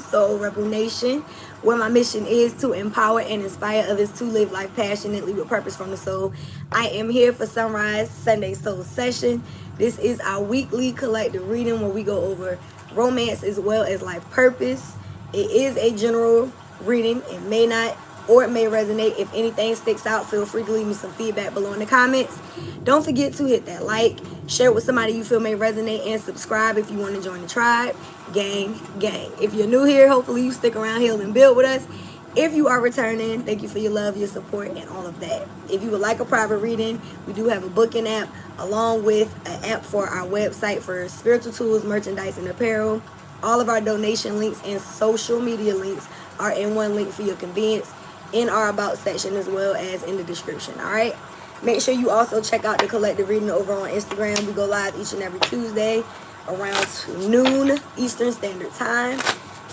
Soul Rebel Nation, where my mission is to empower and inspire others to live life passionately with purpose from the soul. I am here for Sunrise Sunday Soul Session. This is our weekly collective reading where we go over romance as well as life purpose. It is a general reading. It may not or it may resonate. If anything sticks out, feel free to leave me some feedback below in the comments. Don't forget to hit that like, share with somebody you feel may resonate, and subscribe if you want to join the tribe. Gang, gang. If you're new here, hopefully you stick around here and build with us. If you are returning, thank you for your love, your support, and all of that. If you would like a private reading, we do have a booking app along with an app for our website for spiritual tools, merchandise, and apparel. All of our donation links and social media links are in one link for your convenience in our About section as well as in the description. All right. Make sure you also check out the collective reading over on Instagram. We go live each and every Tuesday around noon Eastern Standard Time.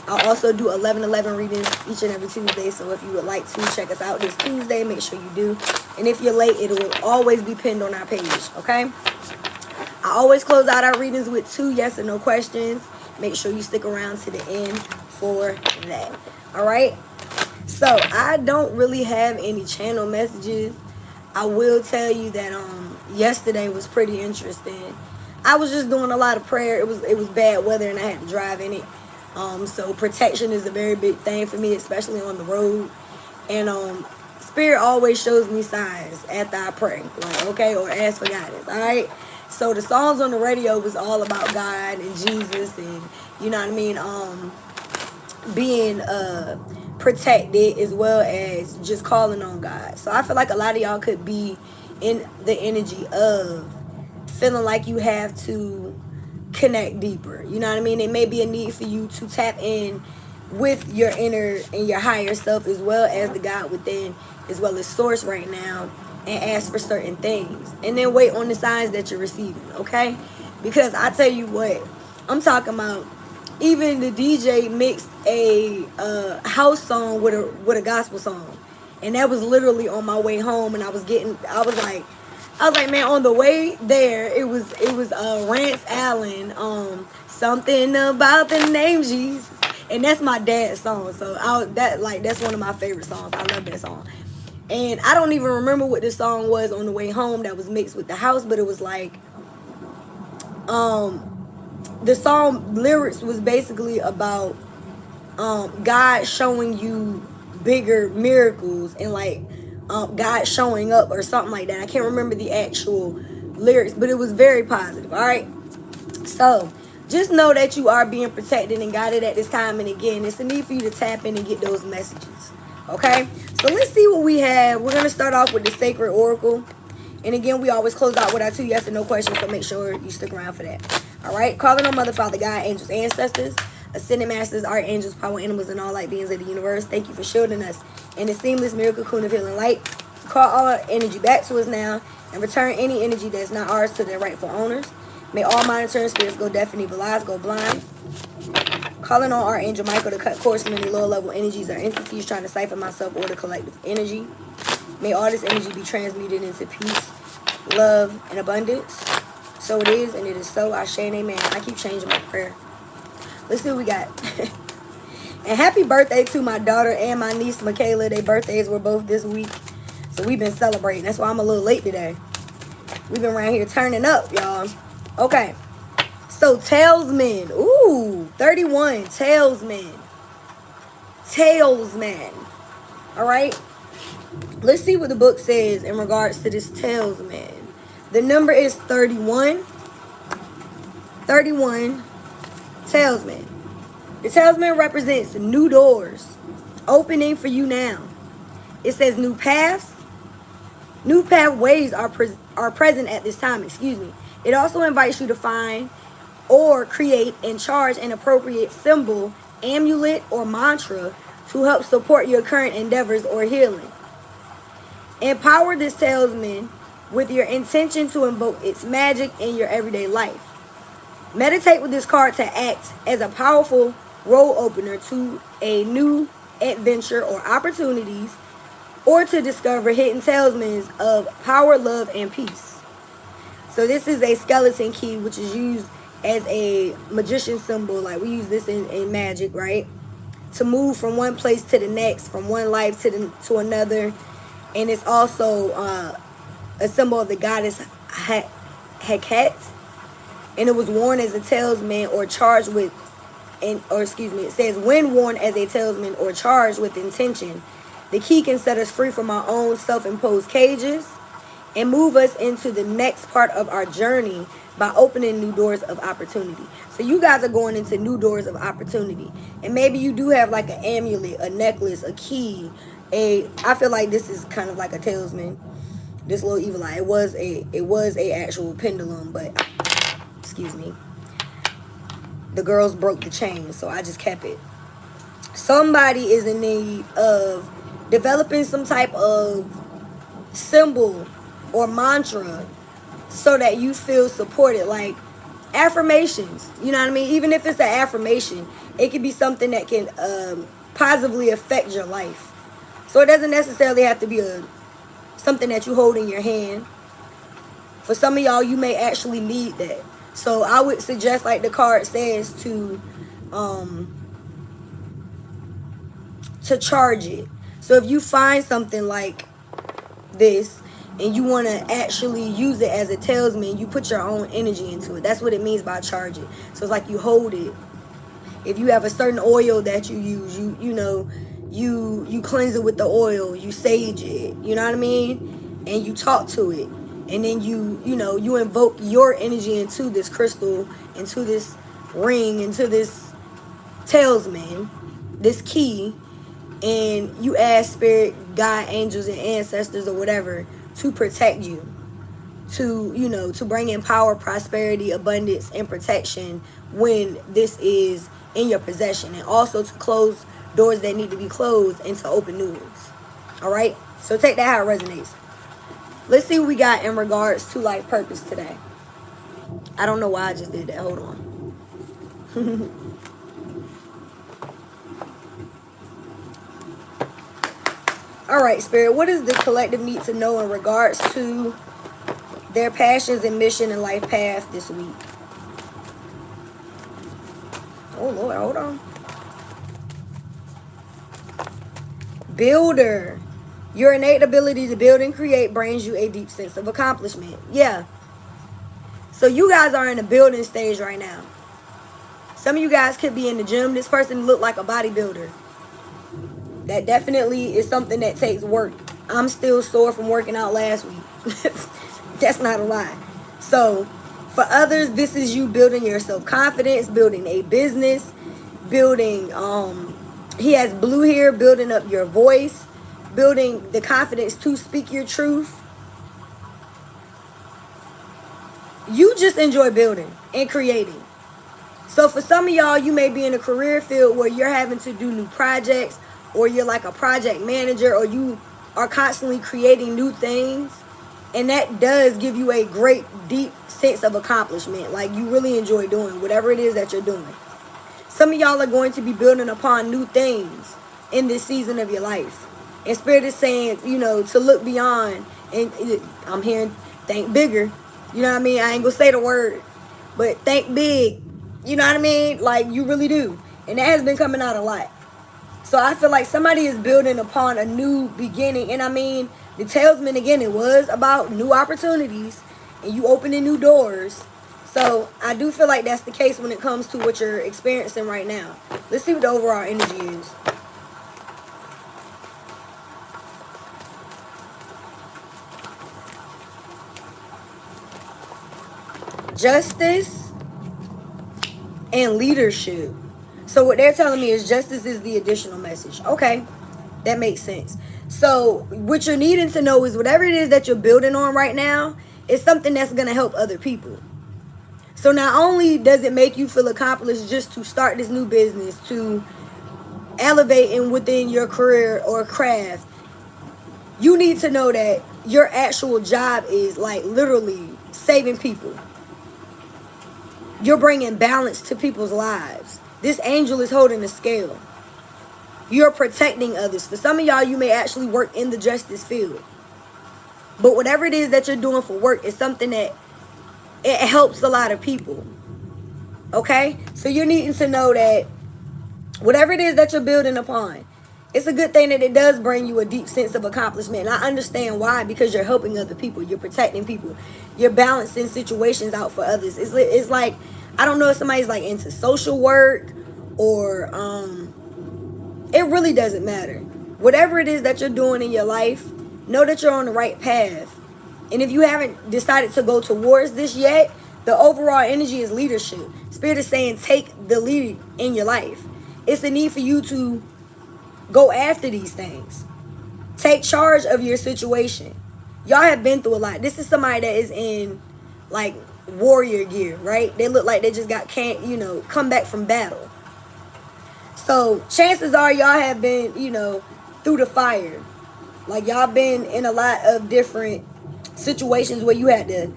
I'll also do 11:11 readings each and every Tuesday. So if you would like to check us out this Tuesday, make sure you do. And if you're late, it will always be pinned on our page. Okay. I always close out our readings with 2 yes or no questions. Make sure you stick around to the end for that. All right. So I don't really have any channel messages. I will tell you that yesterday was pretty interesting. I was just doing a lot of prayer. It was bad weather and I had to drive in it. So protection is a very big thing for me, especially on the road. And Spirit always shows me signs after I pray, like, okay, or ask for guidance. All right. So the songs on the radio was all about God and Jesus, and you know what I mean, being protected as well as just calling on God. So I feel like a lot of y'all could be in the energy of feeling like you have to connect deeper. You know what I mean? It may be a need for you to tap in with your inner and your higher self as well as the God within, as well as source right now, and ask for certain things and then wait on the signs that you're receiving. Okay? Because I tell you what, I'm talking about, even the DJ mixed a house song with a gospel song, and that was literally on my way home. And I was like, man, on the way there, it was Rance Allen, something about the name Jesus, and that's my dad's song. So that's one of my favorite songs. I love that song, and I don't even remember what this song was on the way home that was mixed with the house, but it was like, the song lyrics was basically about God showing you bigger miracles and like God showing up or something like that. I can't remember the actual lyrics, but it was very positive. All right. So just know that you are being protected and guided at this time. And again, it's a need for you to tap in and get those messages. Okay. So let's see what we have. We're going to start off with the Sacred Oracle. And again, we always close out with our 2 yes and no questions. So make sure you stick around for that. All right. Calling on Mother, Father, God, angels, ancestors, ascended masters, archangels, power animals, and all light beings of the universe. Thank you for shielding us in the seamless miracle cocoon of healing light. Call all our energy back to us now and return any energy that's not ours to their rightful owners. May all monitoring spirits go deaf and evil eyes go blind. Calling on Archangel Michael to cut cords from any lower level energies or entities trying to siphon myself or the collective energy. May all this energy be transmuted into peace, love, and abundance. So it is, and it is so. Ashe and amen. I keep changing my prayer. Let's see what we got. And happy birthday to my daughter and my niece, Michaela. Their birthdays were both this week. So we've been celebrating. That's why I'm a little late today. We've been around here turning up, y'all. Okay. So, Talesman. Ooh, 31. Talesman. Talesman. All right. Let's see what the book says in regards to this Talesman. The number is 31. 31. Talesman. The Talesman represents new doors opening for you now. It says new paths. New pathways are present at this time. Excuse me. It also invites you to find or create and charge an appropriate symbol, amulet, or mantra to help support your current endeavors or healing. Empower this Talesman with your intention to invoke its magic in your everyday life. Meditate with this card to act as a powerful road opener to a new adventure or opportunities, or to discover hidden talismans of power, love, and peace. So this is a skeleton key, which is used as a magician symbol. Like we use this in magic, right? to move from one place to the next, from one life to another. And it's also a symbol of the goddess 𝔻𝕊𝕗𝕗, and it was worn as a talisman or charged with, it says, when worn as a talisman or charged with intention, the key can set us free from our own self-imposed cages and move us into the next part of our journey by opening new doors of opportunity. So you guys are going into new doors of opportunity. And maybe you do have like an amulet, a necklace, a key, I feel like this is kind of like a talisman. This little evil eye. It was a actual pendulum, but excuse me. The girls broke the chain, so I just kept it. Somebody is in need of developing some type of symbol or mantra so that you feel supported, like affirmations. You know what I mean? Even if it's an affirmation, it could be something that can positively affect your life. So it doesn't necessarily have to be something that you hold in your hand. For some of y'all, you may actually need that. So I would suggest, like the card says, to charge it. So if you find something like this and you want to actually use it as a talisman, you put your own energy into it. That's what it means by charge it. So it's like you hold it. If you have a certain oil that you use, you cleanse it with the oil, you sage it, you know what I mean? And you talk to it. And then you invoke your energy into this crystal, into this ring, into this talisman, this key, and you ask spirit, God, angels, and ancestors or whatever to protect you, to bring in power, prosperity, abundance, and protection when this is in your possession, and also to close doors that need to be closed and to open new ones. All right, so take that how it resonates. Let's see what we got in regards to life purpose today. I don't know why I just did that. Hold on. All right, Spirit, what does the collective need to know in regards to their passions and mission and life path this week? Oh, Lord, hold on. Builder. Your innate ability to build and create brings you a deep sense of accomplishment. Yeah. So you guys are in the building stage right now. Some of you guys could be in the gym. This person looked like a bodybuilder. That definitely is something that takes work. I'm still sore from working out last week. That's not a lie. So for others, this is you building your self-confidence, building a business, building, he has blue here, building up your voice, building the confidence to speak your truth. You just enjoy building and creating. So for some of y'all, you may be in a career field where you're having to do new projects, or you're like a project manager, or you are constantly creating new things. And that does give you a great, deep sense of accomplishment. Like you really enjoy doing whatever it is that you're doing. Some of y'all are going to be building upon new things in this season of your life. And Spirit is saying, to look beyond. And I'm hearing think bigger. You know what I mean? I ain't going to say the word, but think big. You know what I mean? Like you really do. And that has been coming out a lot. So I feel like somebody is building upon a new beginning. And I mean, the talisman, again, it was about new opportunities and you opening new doors. So I do feel like that's the case when it comes to what you're experiencing right now. Let's see what the overall energy is. Justice and leadership. So what they're telling me is justice is the additional message. Okay, that makes sense. So what you're needing to know is whatever it is that you're building on right now is something that's going to help other people. So not only does it make you feel accomplished just to start this new business, to elevating within your career or craft, you need to know that your actual job is like literally saving people. You're bringing balance to people's lives. This angel is holding the scale. You're protecting others. For some of y'all, you may actually work in the justice field. But whatever it is that you're doing for work is something that it helps a lot of people. Okay? So you're needing to know that Whatever it is that you're building upon, it's a good thing that it does bring you a deep sense of accomplishment. And I understand why, because you're helping other people, you're protecting people, you're balancing situations out for others. It's like, I don't know if somebody's like into social work or it really doesn't matter. Whatever it is that you're doing in your life, know that you're on the right path. And if you haven't decided to go towards this yet, the overall energy is leadership. Spirit is saying take the lead in your life. It's the need for you to go after these things. Take charge of your situation. Y'all have been through a lot. This is somebody that is in like warrior gear, right? They look like they just got come back from battle. So chances are y'all have been, through the fire. Like y'all been in a lot of different situations where you had to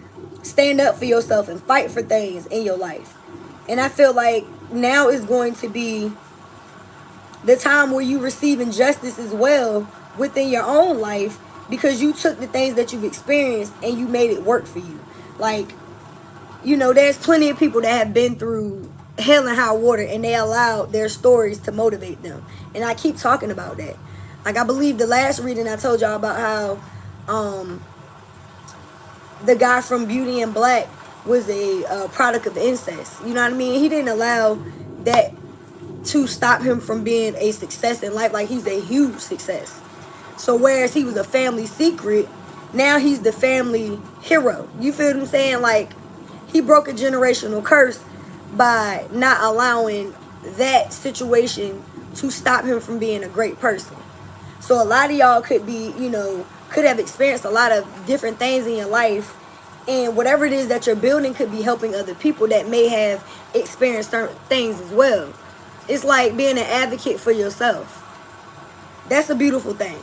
stand up for yourself and fight for things in your life. And I feel like now is going to be the time where you receiving justice as well within your own life, because you took the things that you've experienced and you made it work for you. Like, there's plenty of people that have been through hell and high water and they allowed their stories to motivate them. And I keep talking about that. Like, I believe the last reading I told y'all about how the guy from Beauty and Black was a product of incest. You know what I mean? He didn't allow that to stop him from being a success in life. Like, he's a huge success. So whereas he was a family secret, now he's the family hero. You feel what I'm saying? Like, he broke a generational curse by not allowing that situation to stop him from being a great person. So a lot of y'all could be, could have experienced a lot of different things in your life, and whatever it is that you're building could be helping other people that may have experienced certain things as well. It's like being an advocate for yourself. That's a beautiful thing.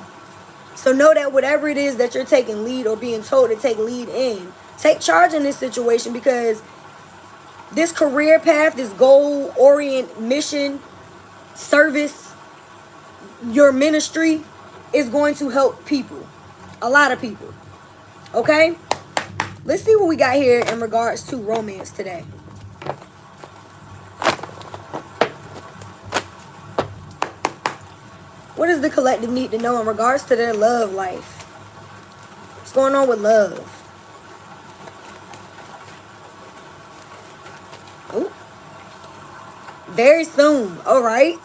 So know that whatever it is that you're taking lead or being told to take lead in, take charge in this situation, because this career path, this goal-oriented mission, service, your ministry is going to help people. A lot of people. Okay? Let's see what we got here in regards to romance today. What does the collective need to know in regards to their love life? What's going on with love? Ooh. Very soon. All right.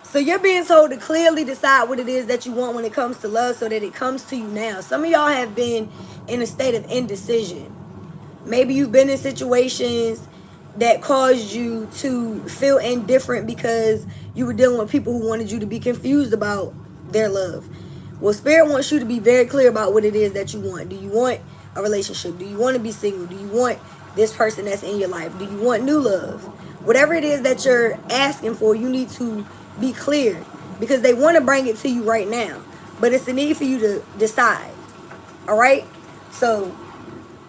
So you're being told to clearly decide what it is that you want when it comes to love, so that it comes to you now. Some of y'all have been in a state of indecision. Maybe you've been in situations that caused you to feel indifferent because you were dealing with people who wanted you to be confused about their love. Well, Spirit wants you to be very clear about what it is that you want. Do you want a relationship? Do you want to be single? Do you want this person that's in your life? Do you want new love? Whatever it is that you're asking for, you need to be clear, because they want to bring it to you right now. But it's a need for you to decide. All right? So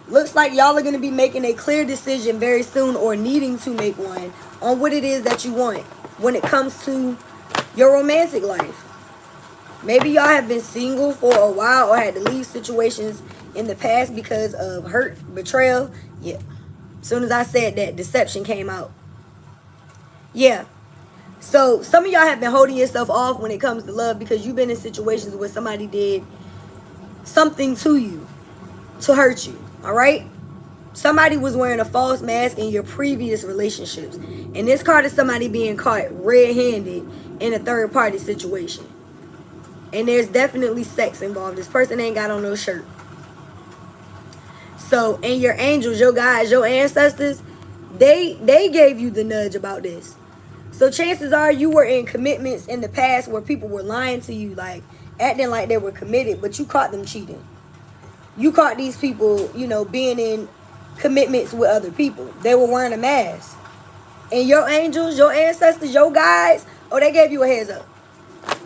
looks like y'all are going to be making a clear decision very soon, or needing to make one, on what it is that you want when it comes to your romantic life. Maybe y'all have been single for a while, or had to leave situations in the past because of hurt, betrayal. Yeah. As soon as I said that, deception came out. Yeah. So some of y'all have been holding yourself off when it comes to love, because you've been in situations where somebody did something to you to hurt you. All right? Somebody was wearing a false mask in your previous relationships. And this card is somebody being caught red-handed in a third-party situation. And there's definitely sex involved. This person ain't got on no shirt. So, and your angels, your guides, your ancestors, they gave you the nudge about this. So chances are you were in commitments in the past where people were lying to you, like acting like they were committed, but you caught them cheating. You caught these people, being in commitments with other people. They were wearing a mask. And your angels, your ancestors, your guides, they gave you a heads up.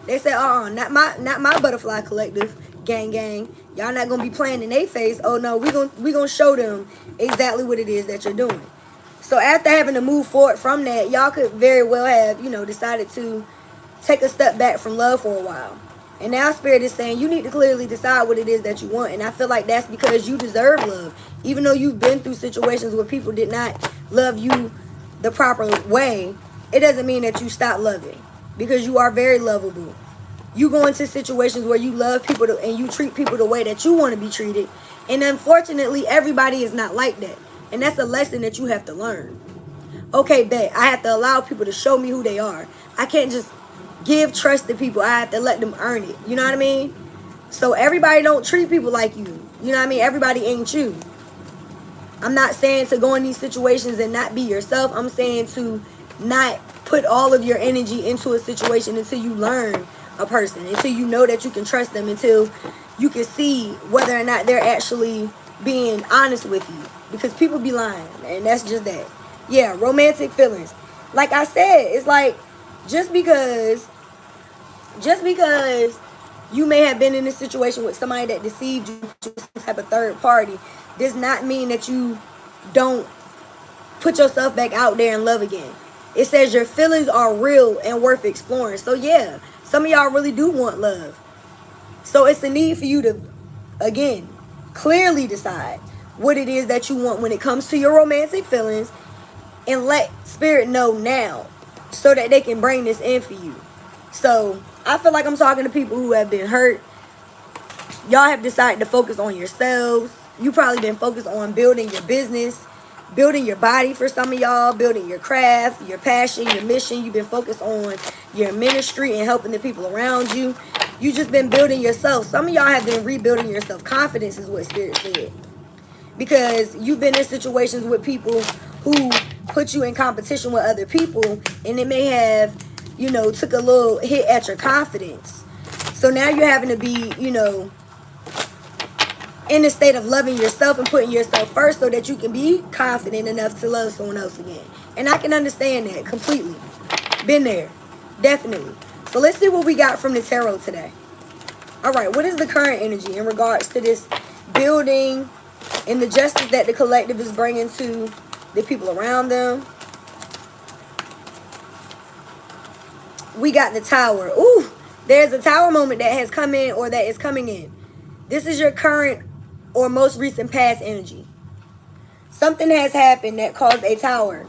They said, not my butterfly collective, gang. Y'all not gonna be playing in their face. Oh no, we gonna show them exactly what it is that you're doing. So after having to move forward from that, y'all could very well have, decided to take a step back from love for a while. And now Spirit is saying you need to clearly decide what it is that you want. And I feel like that's because you deserve love. Even though you've been through situations where people did not love you the proper way, it doesn't mean that you stop loving, because you are very lovable. You go into situations where you love people and you treat people the way that you want to be treated. And unfortunately, everybody is not like that. And that's a lesson that you have to learn. Okay, bet. I have to allow people to show me who they are. I can't just give trust to people. I have to let them earn it. You know what I mean? So everybody don't treat people like you. You know what I mean? Everybody ain't you. I'm not saying to go in these situations and not be yourself. I'm saying to not put all of your energy into a situation until you learn a person, until you know that you can trust them, until you can see whether or not they're actually being honest with you. Because people be lying, and that's just that. Yeah, romantic feelings. Like I said, it's like just because you may have been in a situation with somebody that deceived you, some type of third party, does not mean that you don't put yourself back out there and love again. It says your feelings are real and worth exploring. So yeah, some of y'all really do want love. So it's a need for you to, again, clearly decide what it is that you want when it comes to your romantic feelings, and let spirit know now so that they can bring this in for you. So I feel like I'm talking to people who have been hurt. Y'all have decided to focus on yourselves. You probably been focused on building your business, building your body for some of y'all, building your craft, your passion, your mission. You've been focused on your ministry and helping the people around you. You just been building yourself. Some of y'all have been rebuilding your self-confidence, is what Spirit said. Because you've been in situations with people who put you in competition with other people, and it may have, you know, took a little hit at your confidence. So now you're having to be, you know, in the state of loving yourself and putting yourself first so that you can be confident enough to love someone else again. And I can understand that completely. Been there. Definitely. So let's see what we got from the tarot today. All right. What is the current energy in regards to this building and the justice that the collective is bringing to the people around them? We got the Tower. Ooh, there's a Tower moment that has come in, or that is coming in. This is your current or most recent past energy. Something has happened that caused a Tower.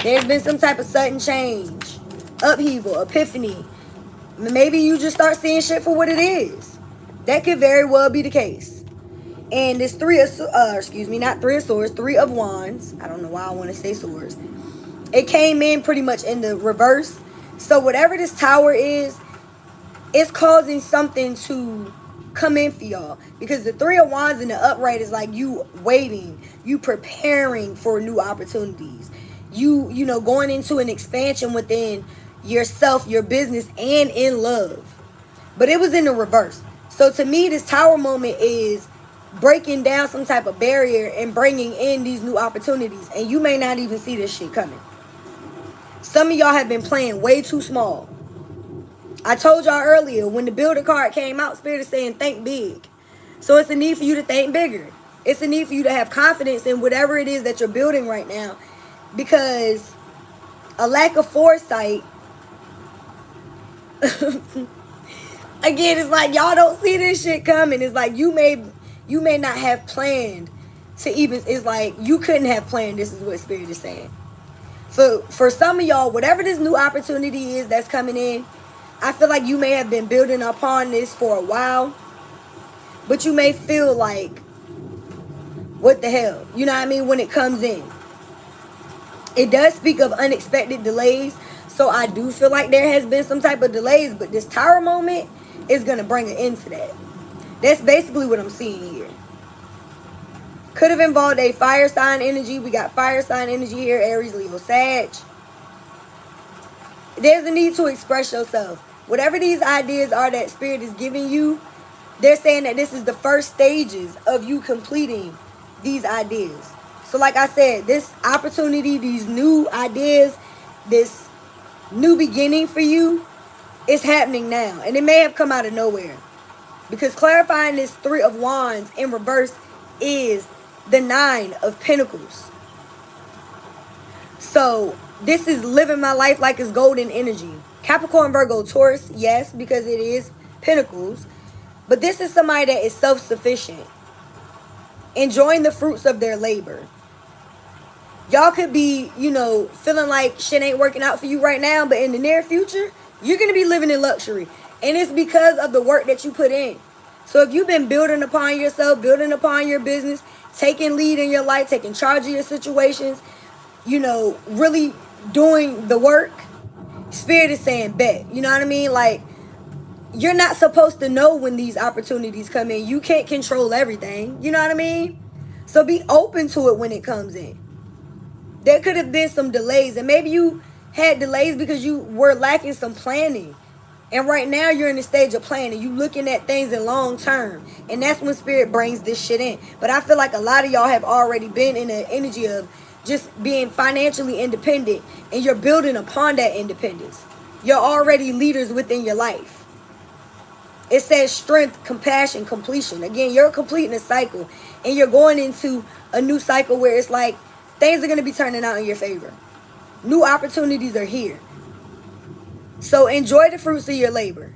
There's been some type of sudden change, upheaval, epiphany. Maybe you just start seeing shit for what it is. That could very well be the case. And this Three of Wands. I don't know why I want to say swords. It came in pretty much in the reverse. So whatever this Tower is, it's causing something to come in for y'all. Because the Three of Wands in the upright is like you waiting, you preparing for new opportunities. You know, going into an expansion within yourself, your business, and in love. But it was in the reverse. So to me, this Tower moment is breaking down some type of barrier and bringing in these new opportunities. And you may not even see this shit coming. Some of y'all have been playing way too small. I told y'all earlier, when the Builder card came out, Spirit is saying think big. So it's a need for you to think bigger. It's a need for you to have confidence in whatever it is that you're building right now. Because a lack of foresight, again, it's like y'all don't see this shit coming. It's like you may not have planned to even, it's like you couldn't have planned. This is what Spirit is saying. So for some of y'all, whatever this new opportunity is that's coming in, I feel like you may have been building upon this for a while, but you may feel like, what the hell? You know what I mean? When it comes in. It does speak of unexpected delays, so I do feel like there has been some type of delays, but this Tower moment is going to bring an end to that. That's basically what I'm seeing here. Could have involved a fire sign energy. We got fire sign energy here, Aries, Leo, Sag. There's a need to express yourself. Whatever these ideas are that Spirit is giving you, they're saying that this is the first stages of you completing these ideas. So like I said, this opportunity, these new ideas, this new beginning for you is happening now. And it may have come out of nowhere. Because clarifying this Three of Wands in reverse is the Nine of Pentacles. So this is living my life like it's golden energy. Capricorn, Virgo, Taurus, yes, because it is Pentacles. But this is somebody that is self-sufficient, enjoying the fruits of their labor. Y'all could be, you know, feeling like shit ain't working out for you right now, but in the near future, you're going to be living in luxury. And it's because of the work that you put in. So if you've been building upon yourself, building upon your business, taking lead in your life, taking charge of your situations, you know, really doing the work, Spirit is saying bet. You know what I mean? Like, you're not supposed to know when these opportunities come in. You can't control everything. You know what I mean? So be open to it when it comes in. There could have been some delays, and maybe you had delays because you were lacking some planning. And right now you're in the stage of planning. You looking at things in long term. And that's when Spirit brings this shit in. But I feel like a lot of y'all have already been in the energy of just being financially independent, and you're building upon that independence. You're already leaders within your life. It says strength, compassion, completion. Again, you're completing a cycle, and you're going into a new cycle where it's like things are going to be turning out in your favor. New opportunities are here. So enjoy the fruits of your labor.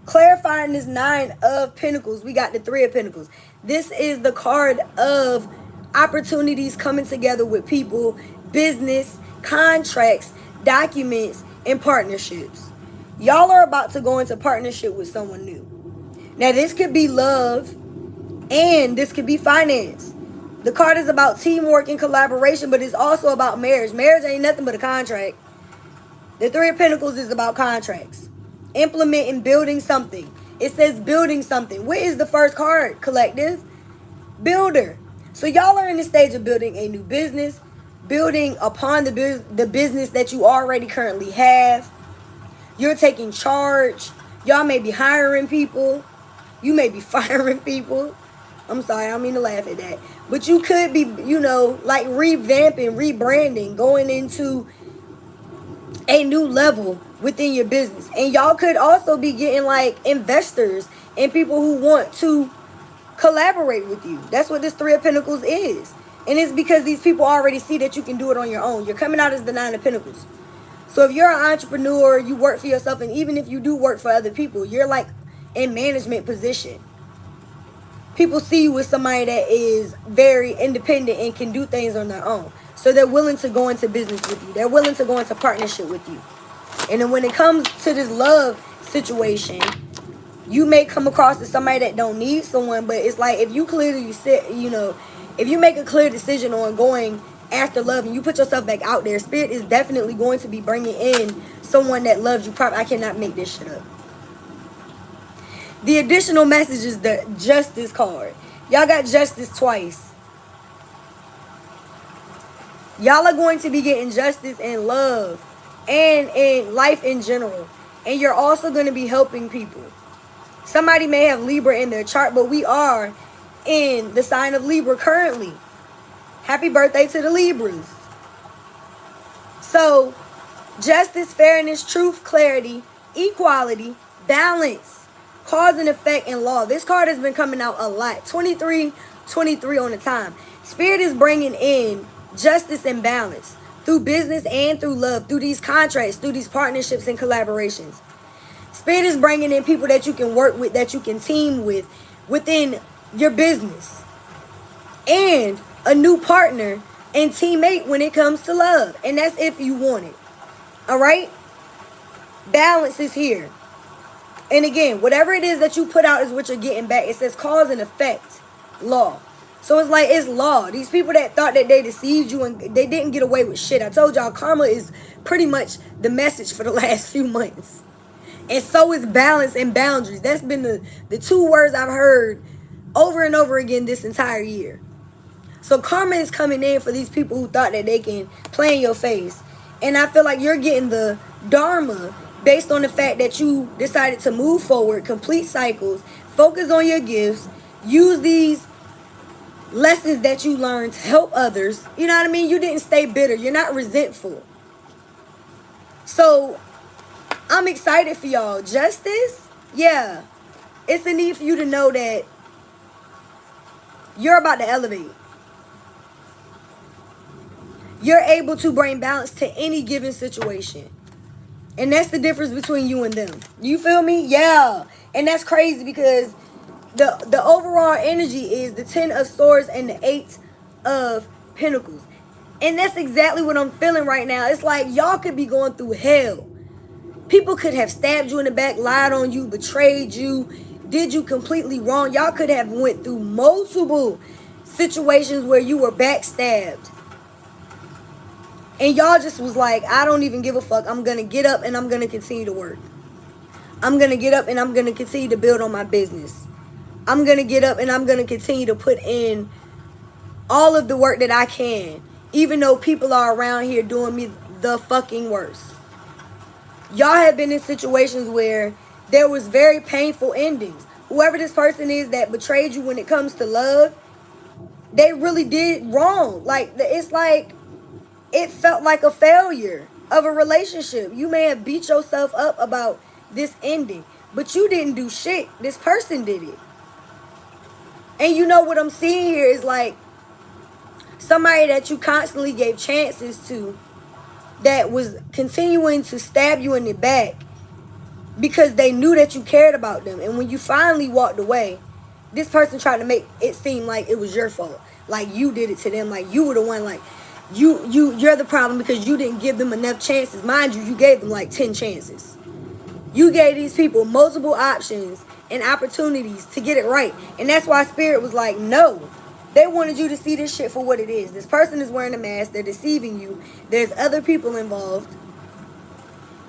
Clarifying this 9 of Pentacles, we got the 3 of Pentacles. This is the card of opportunities coming together with people, business, contracts, documents, and partnerships. Y'all are about to go into partnership with someone new. Now, this could be love, and this could be finance. The card is about teamwork and collaboration, but it's also about marriage. Marriage ain't nothing but a contract. The 3 of Pentacles is about contracts. Implementing, building something. It says building something. What is the first card, collective? Builder. So y'all are in the stage of building a new business, building upon the business that you already currently have. You're taking charge. Y'all may be hiring people. You may be firing people. I'm sorry, I don't mean to laugh at that. But you could be, you know, like revamping, rebranding, going into a new level within your business. And y'all could also be getting like investors and people who want to collaborate with you. That's what this 3 of Pentacles is. And it's because these people already see that you can do it on your own. You're coming out as the 9 of Pentacles. So if you're an entrepreneur, you work for yourself, and even if you do work for other people, you're like in management position. People see you as somebody that is very independent and can do things on their own. So they're willing to go into business with you. They're willing to go into partnership with you. And then when it comes to this love situation, you may come across as somebody that don't need someone, but it's like if you clearly sit, you know, if you make a clear decision on going after love and you put yourself back out there, Spirit is definitely going to be bringing in someone that loves you. I cannot make this shit up. The additional message is the Justice card. Y'all got Justice twice. Y'all are going to be getting justice in love and in life in general. And you're also going to be helping people. Somebody may have Libra in their chart, but we are in the sign of Libra currently. Happy birthday to the Libras. So, justice, fairness, truth, clarity, equality, balance, cause and effect, and law. This card has been coming out a lot. 23 on the time. Spirit is bringing in justice and balance through business and through love, through these contracts, through these partnerships and collaborations. Spirit is bringing in people that you can work with, that you can team with within your business. And a new partner and teammate when it comes to love. And that's if you want it. All right? Balance is here. And again, whatever it is that you put out is what you're getting back. It says cause and effect, law. So it's like it's law. These people that thought that they deceived you and they didn't get away with shit. I told y'all karma is pretty much the message for the last few months. And so is balance and boundaries. That's been the 2 words I've heard over and over again this entire year. So karma is coming in for these people who thought that they can play in your face. And I feel like you're getting the dharma based on the fact that you decided to move forward, complete cycles, focus on your gifts, use these lessons that you learned to help others. You know what I mean? You didn't stay bitter. You're not resentful. So I'm excited for y'all. Justice? Yeah. It's a need for you to know that you're about to elevate. You're able to bring balance to any given situation. And that's the difference between you and them. You feel me? Yeah. And that's crazy because the overall energy is the 10 of Swords and the 8 of Pentacles. And that's exactly what I'm feeling right now. It's like y'all could be going through hell. People could have stabbed you in the back, lied on you, betrayed you, did you completely wrong. Y'all could have went through multiple situations where you were backstabbed. And y'all just was like, I don't even give a fuck. I'm going to get up and I'm going to continue to work. I'm going to get up and I'm going to continue to build on my business. I'm going to get up and I'm going to continue to put in all of the work that I can, even though people are around here doing me the fucking worst. Y'all have been in situations where there was very painful endings. Whoever this person is that betrayed you when it comes to love, they really did wrong. Like, it's like, it felt like a failure of a relationship. You may have beat yourself up about this ending, but you didn't do shit. This person did it. And you know what I'm seeing here is like somebody that you constantly gave chances to that was continuing to stab you in the back because they knew that you cared about them. And when you finally walked away, this person tried to make it seem like it was your fault. Like you did it to them. Like you were the one, like you're the problem because you didn't give them enough chances. Mind you, you gave them like 10 chances. You gave these people multiple options and opportunities to get it right. And that's why Spirit was like, no. They wanted you to see this shit for what it is. This person is wearing a mask. They're deceiving you. There's other people involved.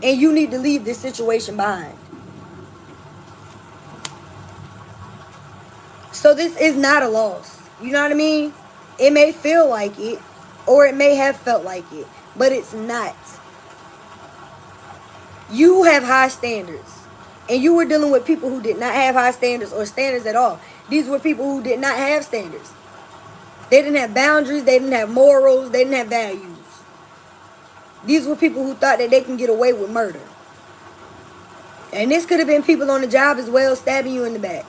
And you need to leave this situation behind. So this is not a loss. You know what I mean? It may feel like it, or it may have felt like it, but it's not. You have high standards. And you were dealing with people who did not have high standards or standards at all. These were people who did not have standards. They didn't have boundaries. They didn't have morals. They didn't have values. These were people who thought that they can get away with murder. And this could have been people on the job as well, stabbing you in the back.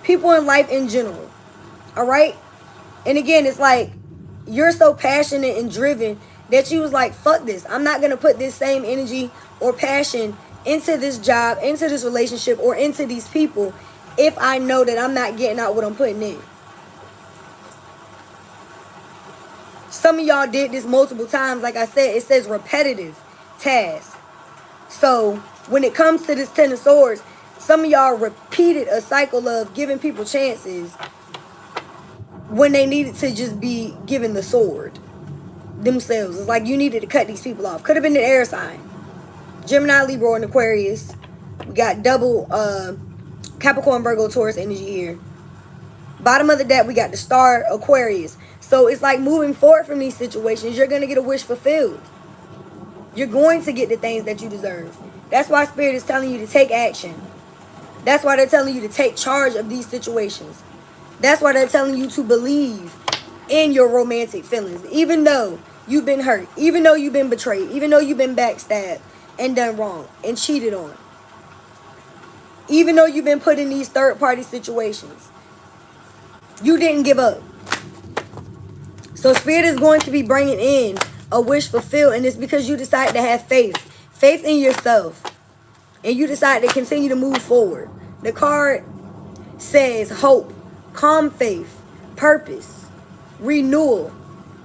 People in life in general. All right? And again, it's like you're so passionate and driven that you was like, fuck this. I'm not going to put this same energy or passion into this job, into this relationship, or into these people if I know that I'm not getting out what I'm putting in. Some of y'all did this multiple times. Like I said, it says repetitive task. So when it comes to this Ten of Swords, some of y'all repeated a cycle of giving people chances when they needed to just be given the sword themselves. It's like you needed to cut these people off. Could have been the air sign. Gemini, Libra, and Aquarius. We got double Capricorn, Virgo, Taurus energy here. Bottom of the deck, we got the star, Aquarius. So it's like moving forward from these situations, you're going to get a wish fulfilled. You're going to get the things that you deserve. That's why Spirit is telling you to take action. That's why they're telling you to take charge of these situations. That's why they're telling you to believe in your romantic feelings. Even though you've been hurt, even though you've been betrayed, even though you've been backstabbed and done wrong and cheated on. Even though you've been put in these third-party situations. You didn't give up. So Spirit is going to be bringing in a wish fulfilled, and it's because you decided to have faith. Faith in yourself. And you decide to continue to move forward. The card says hope, calm faith, purpose, renewal,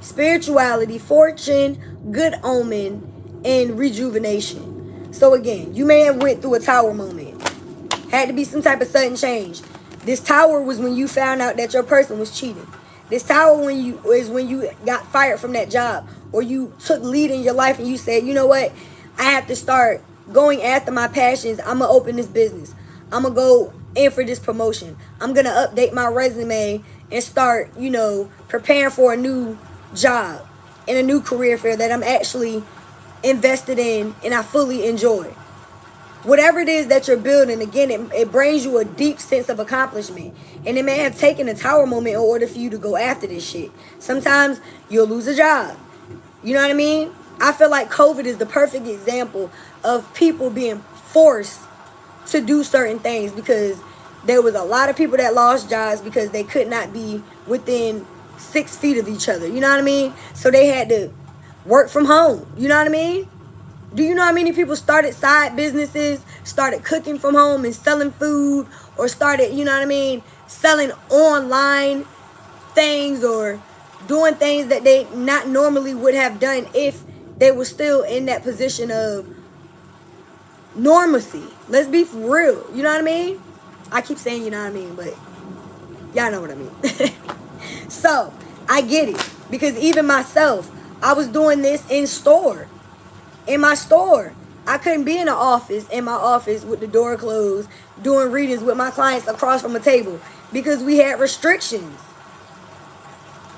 spirituality, fortune, good omen, and rejuvenation. So again, you may have went through a tower moment. Had to be some type of sudden change. This tower was when you found out that your person was cheating. This tower is when you got fired from that job, or you took lead in your life and you said, you know what, I have to start going after my passions. I'm going to open this business. I'm going to go in for this promotion. I'm going to update my resume and start, preparing for a new job and a new career fair that I'm actually invested in and I fully enjoy. Whatever it is that you're building, again, it brings you a deep sense of accomplishment. And it may have taken a tower moment in order for you to go after this shit. Sometimes you'll lose a job. You know what I mean? I feel like COVID is the perfect example of people being forced to do certain things because there was a lot of people that lost jobs because they could not be within 6 feet of each other. You know what I mean? So they had to work from home. You know what I mean? Do you know how many people started side businesses, started cooking from home and selling food, or started, selling online things, or doing things that they not normally would have done if they were still in that position of normalcy. Let's be for real. You know what I mean? I keep saying you know what I mean, but y'all know what I mean. So, I get it. Because even myself, I was doing this in my store. I couldn't be in my office with the door closed, doing readings with my clients across from a table because we had restrictions.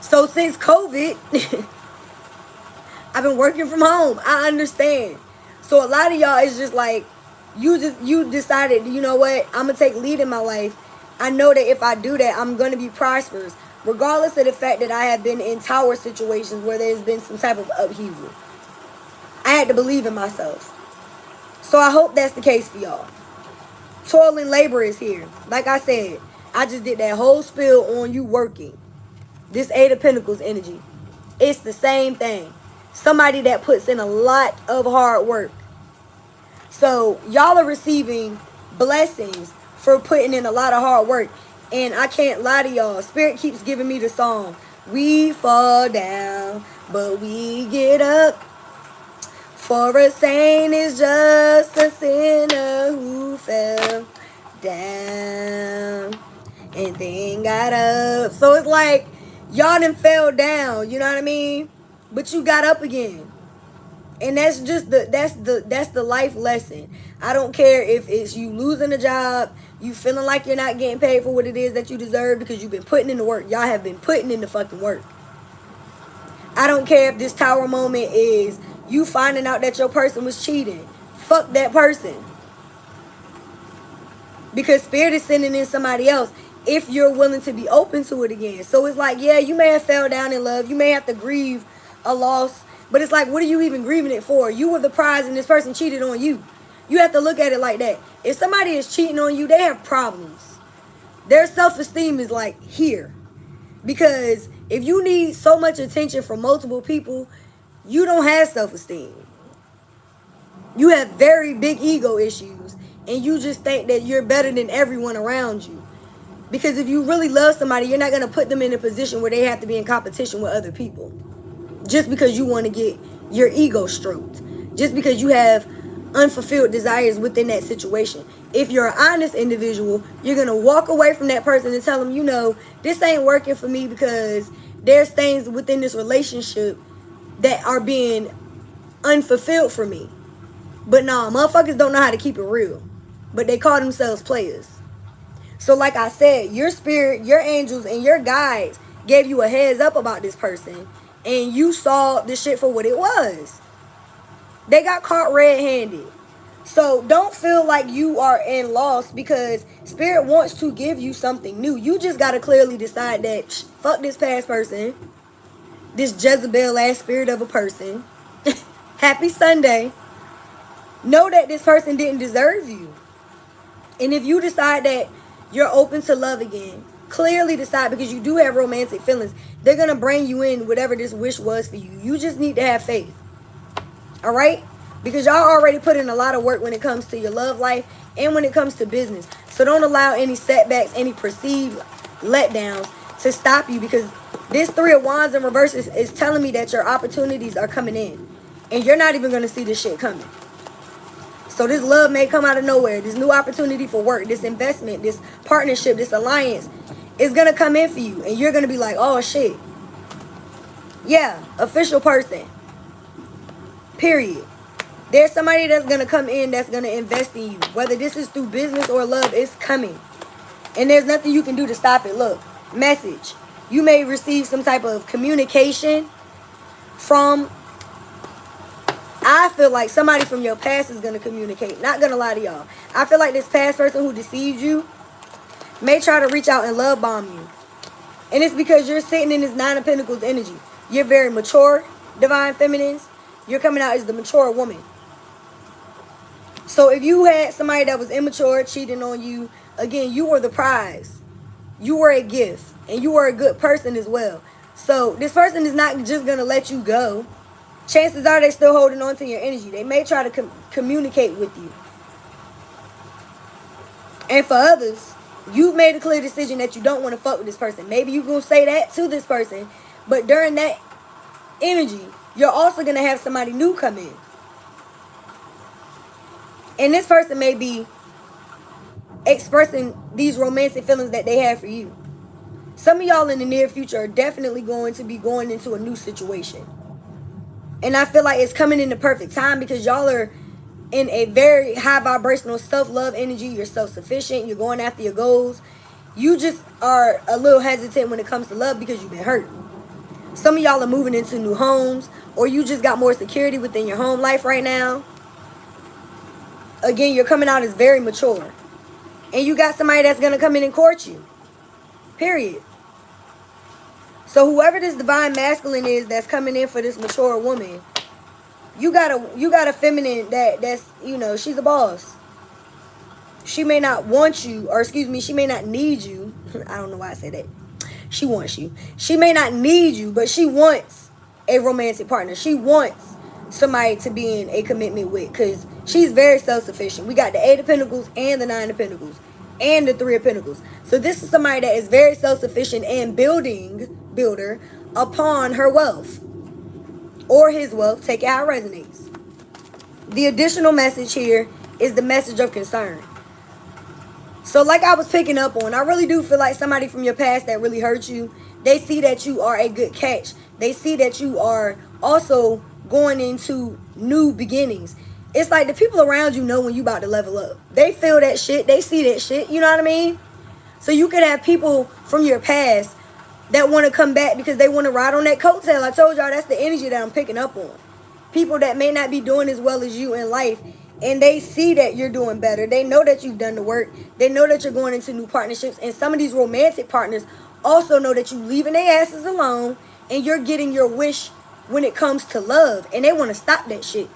So since COVID, I've been working from home. I understand. So a lot of y'all is just like, you decided, you know what, I'm going to take lead in my life. I know that if I do that, I'm going to be prosperous, regardless of the fact that I have been in tower situations where there's been some type of upheaval. I had to believe in myself. So I hope that's the case for y'all. Toil and labor is here. Like I said, I just did that whole spill on you working. This Eight of Pentacles energy. It's the same thing. Somebody that puts in a lot of hard work. So y'all are receiving blessings for putting in a lot of hard work. And I can't lie to y'all. Spirit keeps giving me the song. We fall down, but we get up. For a saint is just a sinner who fell down and then got up. So it's like y'all done fell down, you know what I mean? But you got up again. And that's just that's the life lesson. I don't care if it's you losing a job, you feeling like you're not getting paid for what it is that you deserve because you've been putting in the work. Y'all have been putting in the fucking work. I don't care if this tower moment is you finding out that your person was cheating. Fuck that person. Because Spirit is sending in somebody else if you're willing to be open to it again. So it's like, yeah, you may have fell down in love. You may have to grieve a loss. But it's like, what are you even grieving it for? You were the prize and this person cheated on you. You have to look at it like that. If somebody is cheating on you, they have problems. Their self-esteem is like here. Because if you need so much attention from multiple people, you don't have self-esteem. You have very big ego issues. And you just think that you're better than everyone around you. Because if you really love somebody, you're not going to put them in a position where they have to be in competition with other people. Just because you want to get your ego stroked. Just because you have unfulfilled desires within that situation. If you're an honest individual, you're going to walk away from that person and tell them, you know, this ain't working for me because there's things within this relationship that are being unfulfilled for me. But nah, motherfuckers don't know how to keep it real. But they call themselves players. So like I said, your spirit, your angels, and your guides gave you a heads up about this person. And you saw the shit for what it was. They got caught red-handed. So don't feel like you are in loss because Spirit wants to give you something new. You just got to clearly decide that fuck this past person. This Jezebel-ass spirit of a person. Happy Sunday. Know that this person didn't deserve you. And if you decide that you're open to love again, clearly decide, because you do have romantic feelings, they're going to bring you in whatever this wish was for you. You just need to have faith. All right? Because y'all already put in a lot of work when it comes to your love life and when it comes to business. So don't allow any setbacks, any perceived letdowns to stop you, because this Three of Wands in reverse is telling me that your opportunities are coming in. And you're not even going to see this shit coming. So this love may come out of nowhere. This new opportunity for work, this investment, this partnership, this alliance is going to come in for you. And you're going to be like, oh, shit. Yeah, official person. Period. There's somebody that's going to come in that's going to invest in you. Whether this is through business or love, it's coming. And there's nothing you can do to stop it. Look, message. You may receive some type of communication from... I feel like somebody from your past is going to communicate. Not going to lie to y'all. I feel like this past person who deceived you may try to reach out and love bomb you. And it's because you're sitting in this Nine of Pentacles energy. You're very mature, divine feminines. You're coming out as the mature woman. So if you had somebody that was immature, cheating on you, again, you were the prize. You were a gift. And you were a good person as well. So this person is not just going to let you go. Chances are they're still holding on to your energy. They may try to communicate with you. And for others, you've made a clear decision that you don't want to fuck with this person. Maybe you're going to say that to this person, But during that energy, you're also going to have somebody new come in. And this person may be expressing these romantic feelings that they have for you. Some of y'all in the near future are definitely going to be going into a new situation. And I feel like it's coming in the perfect time because y'all are in a very high vibrational self-love energy. You're self-sufficient. You're going after your goals. You just are a little hesitant when it comes to love because you've been hurt. Some of y'all are moving into new homes, or you just got more security within your home life right now. Again, you're coming out as very mature. And you got somebody that's going to come in and court you. Period. So whoever this divine masculine is that's coming in for this mature woman, you got a feminine that's, you know, she's a boss. She may not want you, or excuse me, she may not need you. I don't know why I say that. She wants you. She may not need you, but she wants a romantic partner. She wants somebody to be in a commitment with, because she's very self-sufficient. We got the 8 of Pentacles and the 9 of Pentacles and the 3 of Pentacles. So this is somebody that is very self-sufficient and builder upon her wealth or his wealth. Take it how it resonates. The additional message here is the message of concern. So like I was picking up on, I really do feel like somebody from your past that really hurt you, they see that you are a good catch. They see that you are also going into new beginnings. It's like the people around you know when you about to level up. They feel that shit. They see that shit. You know what I mean? So you could have people from your past that want to come back because they want to ride on that coattail. I told y'all that's the energy that I'm picking up on. People that may not be doing as well as you in life, and they see that you're doing better. They know that you've done the work. They know that you're going into new partnerships. And some of these romantic partners also know that you're leaving their asses alone and you're getting your wish when it comes to love. And they want to stop that shit.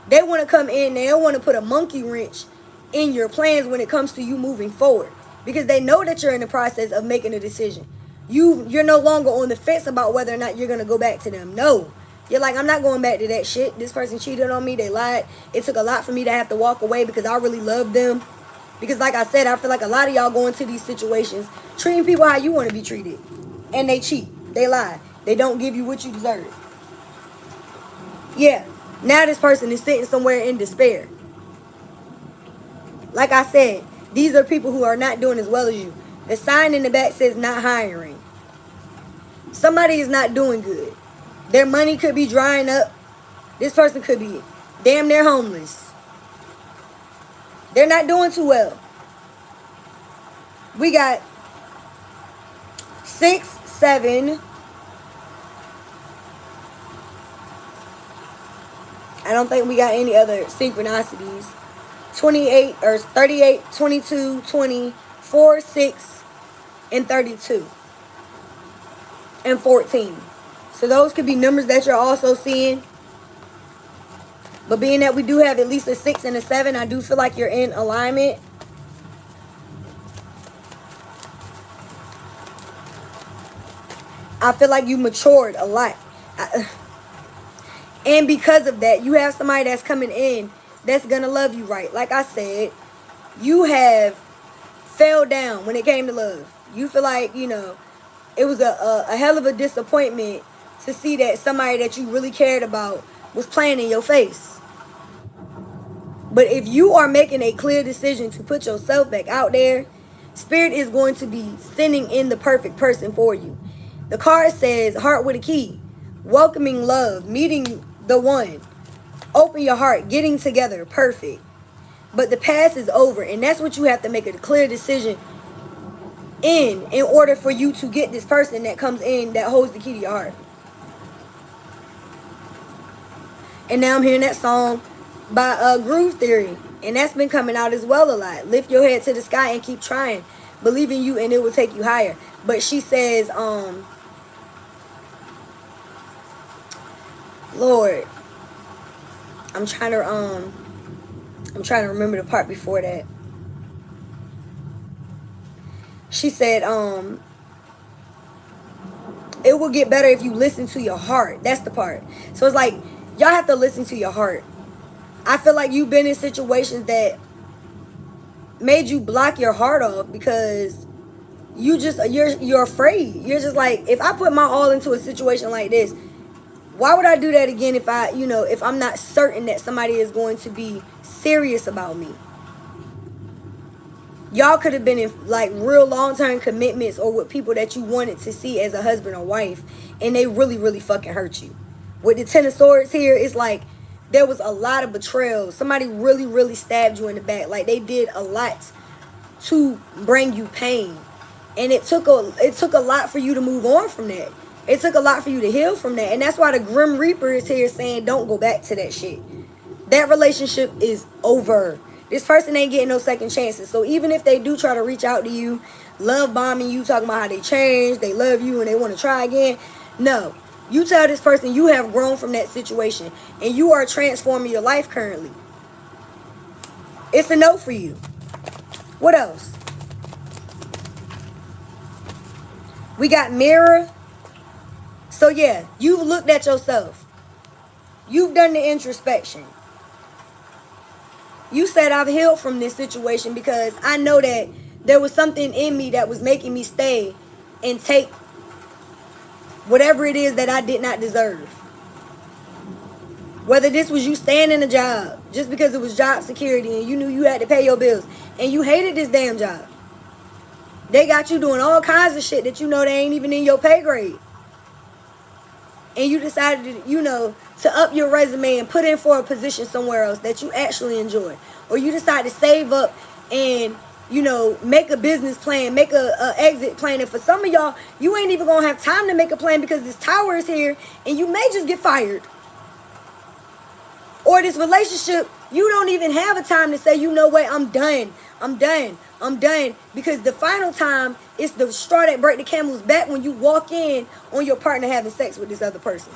They want to come in. They don't want to put a monkey wrench in your plans when it comes to you moving forward. Because they know that you're in the process of making a decision. You're no longer on the fence about whether or not you're going to go back to them. No. You're like, I'm not going back to that shit. This person cheated on me. They lied. It took a lot for me to have to walk away because I really love them. Because like I said, I feel like a lot of y'all go into these situations treating people how you want to be treated. And they cheat. They lie. They don't give you what you deserve. Yeah. Now this person is sitting somewhere in despair. Like I said, these are people who are not doing as well as you. The sign in the back says not hiring. Somebody is not doing good. Their money could be drying up. This person could be damn near homeless. They're not doing too well. We got 6, 7. I don't think we got any other synchronicities. 28 or 38, 22, 20, 4, 6, and 32. And 14. So those could be numbers that you're also seeing. But being that we do have at least a 6 and a 7, I do feel like you're in alignment. I feel like you matured a lot. And because of that, you have somebody that's coming in that's going to love you right. Like I said, you have fell down when it came to love. You feel like, you know, it was a hell of a disappointment to see that somebody that you really cared about was playing in your face. But if you are making a clear decision to put yourself back out there, Spirit is going to be sending in the perfect person for you. The card says heart with a key, welcoming love, meeting the one, open your heart, getting together, perfect. But the past is over, and that's what you have to make a clear decision in order for you to get this person that comes in that holds the key to your heart. And now I'm hearing that song by Groove Theory. And that's been coming out as well a lot. Lift your head to the sky and keep trying. Believe in you and it will take you higher. But she says, Lord, I'm trying to remember the part before that. She said, it will get better if you listen to your heart. That's the part. So it's like, y'all have to listen to your heart. I feel like you've been in situations that made you block your heart off because you're afraid. You're just like, if I put my all into a situation like this, why would I do that again if if I'm not certain that somebody is going to be serious about me? Y'all could have been in like real long-term commitments or with people that you wanted to see as a husband or wife, and they really, really fucking hurt you. With the Ten of Swords here, it's like there was a lot of betrayal. Somebody really, really stabbed you in the back. Like they did a lot to bring you pain. And it took a lot for you to move on from that. It took a lot for you to heal from that. And that's why the Grim Reaper is here saying don't go back to that shit. That relationship is over. This person ain't getting no second chances. So even if they do try to reach out to you, love bombing you, talking about how they changed, they love you and they want to try again, no. You tell this person you have grown from that situation and you are transforming your life currently. It's a no for you. What else? We got mirror. So yeah, you've looked at yourself. You've done the introspection. You said, I've healed from this situation because I know that there was something in me that was making me stay and take whatever it is that I did not deserve. Whether this was you staying in a job just because it was job security and you knew you had to pay your bills and you hated this damn job. They got you doing all kinds of shit that you know they ain't even in your pay grade. And you decided to, to up your resume and put in for a position somewhere else that you actually enjoy. Or you decide to save up and, make a business plan, make a exit plan. And for some of y'all, you ain't even going to have time to make a plan because this tower is here and you may just get fired. Or this relationship, you don't even have a time to say, you know what, I'm done. I'm done. I'm done. Because the final time is the straw that break the camel's back when you walk in on your partner having sex with this other person.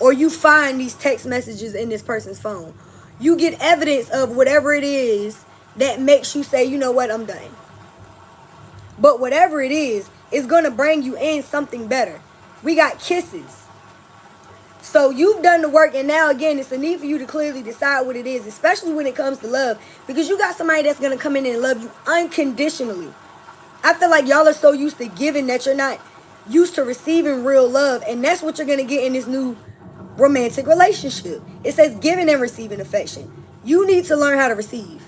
Or you find these text messages in this person's phone. You get evidence of whatever it is that makes you say, you know what, I'm done. But whatever it is going to bring you in something better. We got kisses. So you've done the work, and now again, it's a need for you to clearly decide what it is, especially when it comes to love, because you got somebody that's going to come in and love you unconditionally. I feel like y'all are so used to giving that you're not used to receiving real love, and that's what you're going to get in this new romantic relationship. It says giving and receiving affection. You need to learn how to receive.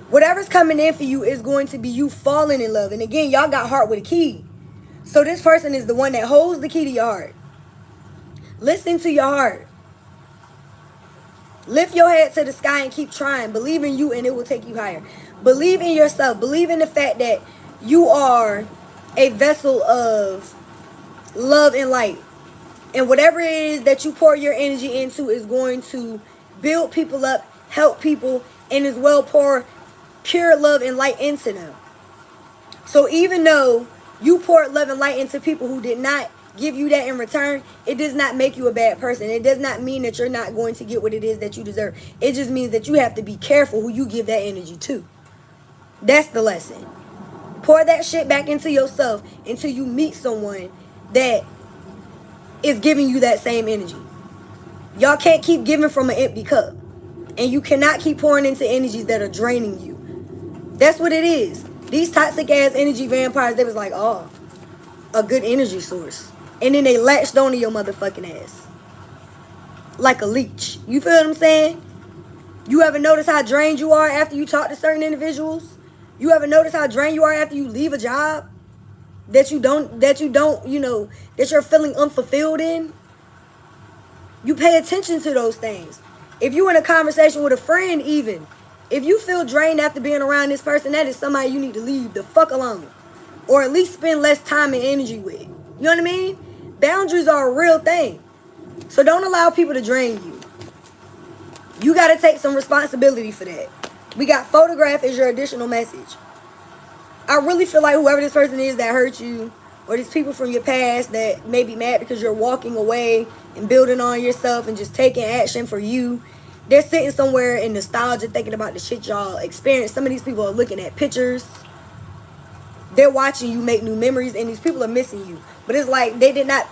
Whatever's coming in for you is going to be you falling in love. And again, y'all got heart with a key. So this person is the one that holds the key to your heart. Listen to your heart. Lift your head to the sky and keep trying. Believe in you and it will take you higher. Believe in yourself. Believe in the fact that you are a vessel of love and light. And whatever it is that you pour your energy into is going to build people up, help people, and as well pour pure love and light into them. So even though you poured love and light into people who did not give you that in return, it does not make you a bad person. It does not mean that you're not going to get what it is that you deserve. It just means that you have to be careful who you give that energy to. That's the lesson. Pour that shit back into yourself until you meet someone that is giving you that same energy. Y'all can't keep giving from an empty cup. And you cannot keep pouring into energies that are draining you. That's what it is. These toxic ass energy vampires, they was like, oh, a good energy source. And then they latched onto your motherfucking ass. Like a leech. You feel what I'm saying? You ever notice how drained you are after you talk to certain individuals? You ever notice how drained you are after you leave a job that you're feeling unfulfilled in? You pay attention to those things. If you're in a conversation with a friend even, if you feel drained after being around this person, that is somebody you need to leave the fuck alone. Or at least spend less time and energy with. You know what I mean? Boundaries are a real thing. So don't allow people to drain you. You got to take some responsibility for that. We got photograph as your additional message. I really feel like whoever this person is that hurt you, or these people from your past that may be mad because you're walking away and building on yourself and just taking action for you, they're sitting somewhere in nostalgia thinking about the shit y'all experienced. Some of these people are looking at pictures. They're watching you make new memories, and these people are missing you. But it's like they did not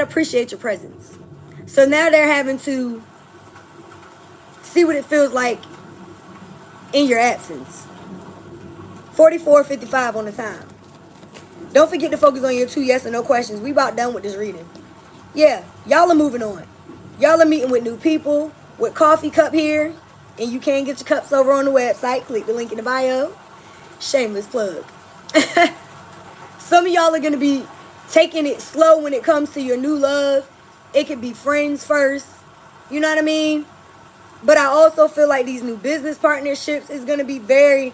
appreciate your presence. So now they're having to see what it feels like in your absence. 44:55 on the time. Don't forget to focus on your 2 yes or no questions. We about done with this reading. Yeah, y'all are moving on. Y'all are meeting with new people with coffee cup here. And you can get your cups over on the website. Click the link in the bio. Shameless plug. Some of y'all are going to be taking it slow when it comes to your new love. It could be friends first. You know what I mean? But I also feel like these new business partnerships is going to be very,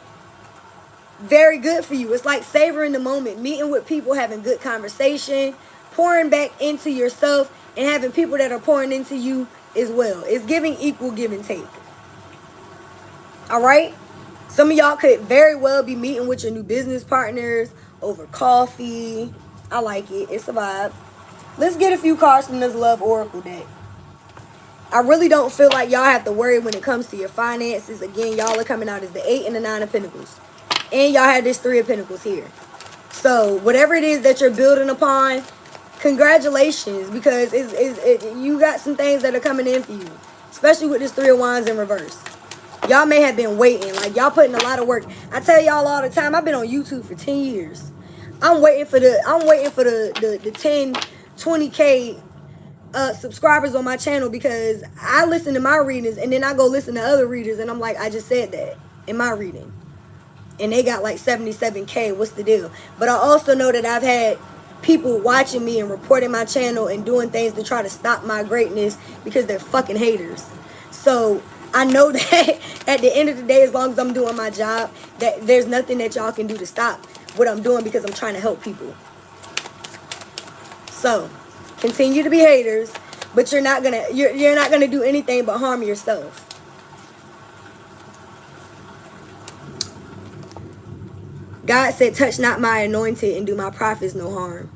very good for you. It's like savoring the moment, meeting with people, having good conversation, pouring back into yourself, and having people that are pouring into you as well. It's giving equal give and take. All right? Some of y'all could very well be meeting with your new business partners over coffee. I like it. It's a vibe. Let's get a few cards from this Love Oracle deck. I really don't feel like y'all have to worry when it comes to your finances. Again, y'all are coming out as the 8 and the 9 of Pentacles. And y'all have this 3 of Pentacles here. So whatever it is that you're building upon, congratulations. Because you got some things that are coming in for you. Especially with this 3 of Wands in reverse. Y'all may have been waiting. Like, y'all putting a lot of work. I tell y'all all the time, I've been on YouTube for 10 years. I'm waiting for the 10, 20K subscribers on my channel, because I listen to my readings and then I go listen to other readers and I'm like, I just said that in my reading. And they got like 77K. What's the deal? But I also know that I've had people watching me and reporting my channel and doing things to try to stop my greatness because they're fucking haters. So I know that at the end of the day, as long as I'm doing my job, that there's nothing that y'all can do to stop what I'm doing, because I'm trying to help people. So continue to be haters, but you're not gonna do anything but harm yourself. God said, touch not my anointed and do my prophets no harm.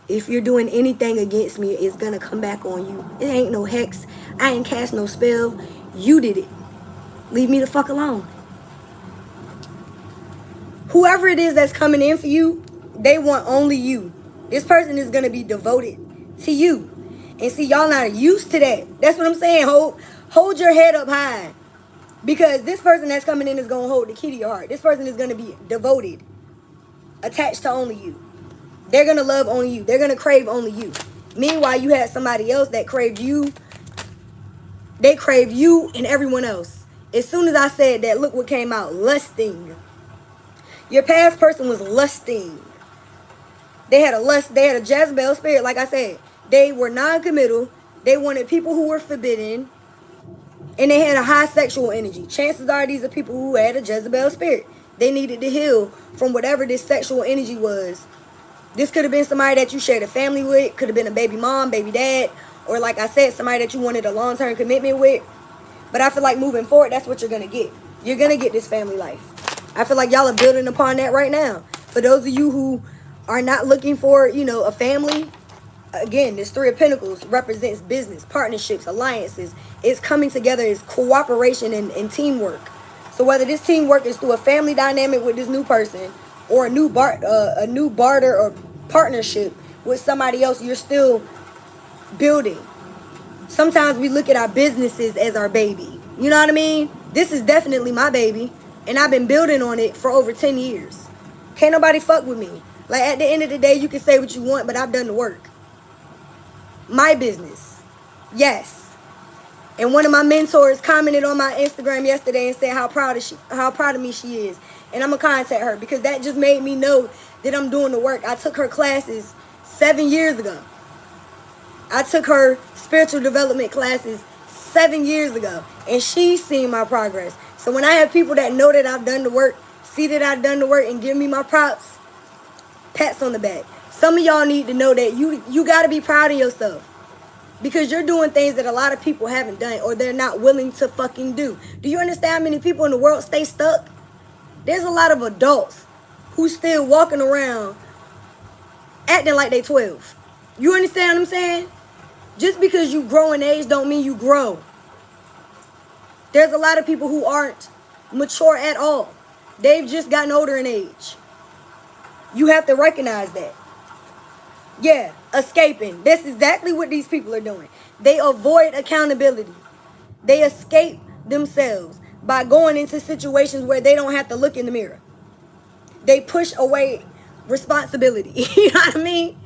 If you're doing anything against me, it's gonna come back on you. It ain't no hex. I ain't cast no spell. You did it. Leave me the fuck alone. Whoever it is that's coming in for you, they want only you. This person is gonna be devoted to you. And see, y'all not used to that. That's what I'm saying. Hold your head up high. Because this person that's coming in is gonna hold the key to your heart. This person is gonna be devoted, attached to only you. They're going to love only you. They're going to crave only you. Meanwhile, you had somebody else that craved you. They craved you and everyone else. As soon as I said that, look what came out. Lusting. Your past person was lusting. They had a Jezebel spirit, like I said. They were non-committal. They wanted people who were forbidden. And they had a high sexual energy. Chances are these are people who had a Jezebel spirit. They needed to heal from whatever this sexual energy was. This could have been somebody that you shared a family with. Could have been a baby mom, baby dad. Or like I said, somebody that you wanted a long-term commitment with. But I feel like moving forward, that's what you're going to get. You're going to get this family life. I feel like y'all are building upon that right now. For those of you who are not looking for, a family. Again, this 3 of Pentacles represents business, partnerships, alliances. It's coming together. It's cooperation and teamwork. So whether this teamwork is through a family dynamic with this new person, or a new barter or partnership with somebody else, you're still building. Sometimes we look at our businesses as our baby. You know what I mean? This is definitely my baby, and I've been building on it for over 10 years. Can't nobody fuck with me. Like, at the end of the day, you can say what you want, but I've done the work. My business. Yes. And one of my mentors commented on my Instagram yesterday and said how proud of me she is. And I'm going to contact her, because that just made me know that I'm doing the work. I took her classes 7 years ago. I took her spiritual development classes 7 years ago. And she's seen my progress. So when I have people that know that I've done the work, see that I've done the work, and give me my props, pats on the back. Some of y'all need to know that you got to be proud of yourself. Because you're doing things that a lot of people haven't done, or they're not willing to fucking do. Do you understand how many people in the world stay stuck? There's a lot of adults who still walking around acting like they 12. You understand what I'm saying? Just because you grow in age don't mean you grow. There's a lot of people who aren't mature at all. They've just gotten older in age. You have to recognize that. Yeah, escaping. That's exactly what these people are doing. They avoid accountability. They escape themselves. by going into situations where they don't have to look in the mirror. They push away responsibility. You know what I mean?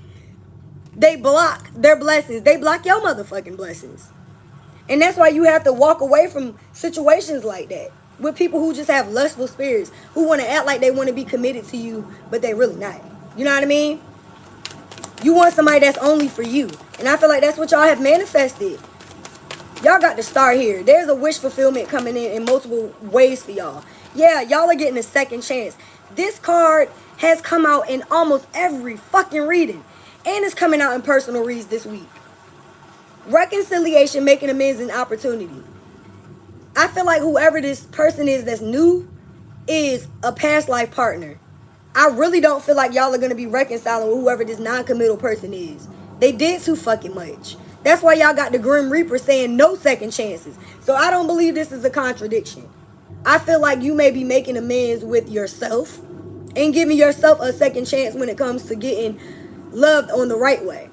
They block their blessings. They block your motherfucking blessings. And that's why you have to walk away from situations like that with people who just have lustful spirits, who want to act like they want to be committed to you, but they really not. You know what I mean? You want somebody that's only for you. And I feel like that's what y'all have manifested. Y'all got to start here. There's a wish fulfillment coming in multiple ways for y'all. Yeah, y'all are getting a second chance. This card has come out in almost every fucking reading. And it's coming out in personal reads this week. Reconciliation, making amends, and opportunity. I feel like whoever this person is that's new is a past life partner. I really don't feel like y'all are going to be reconciling with whoever this non-committal person is. They did too fucking much. That's why y'all got the Grim Reaper saying no second chances. So I don't believe this is a contradiction. I feel like you may be making amends with yourself and giving yourself a second chance when it comes to getting loved on the right way.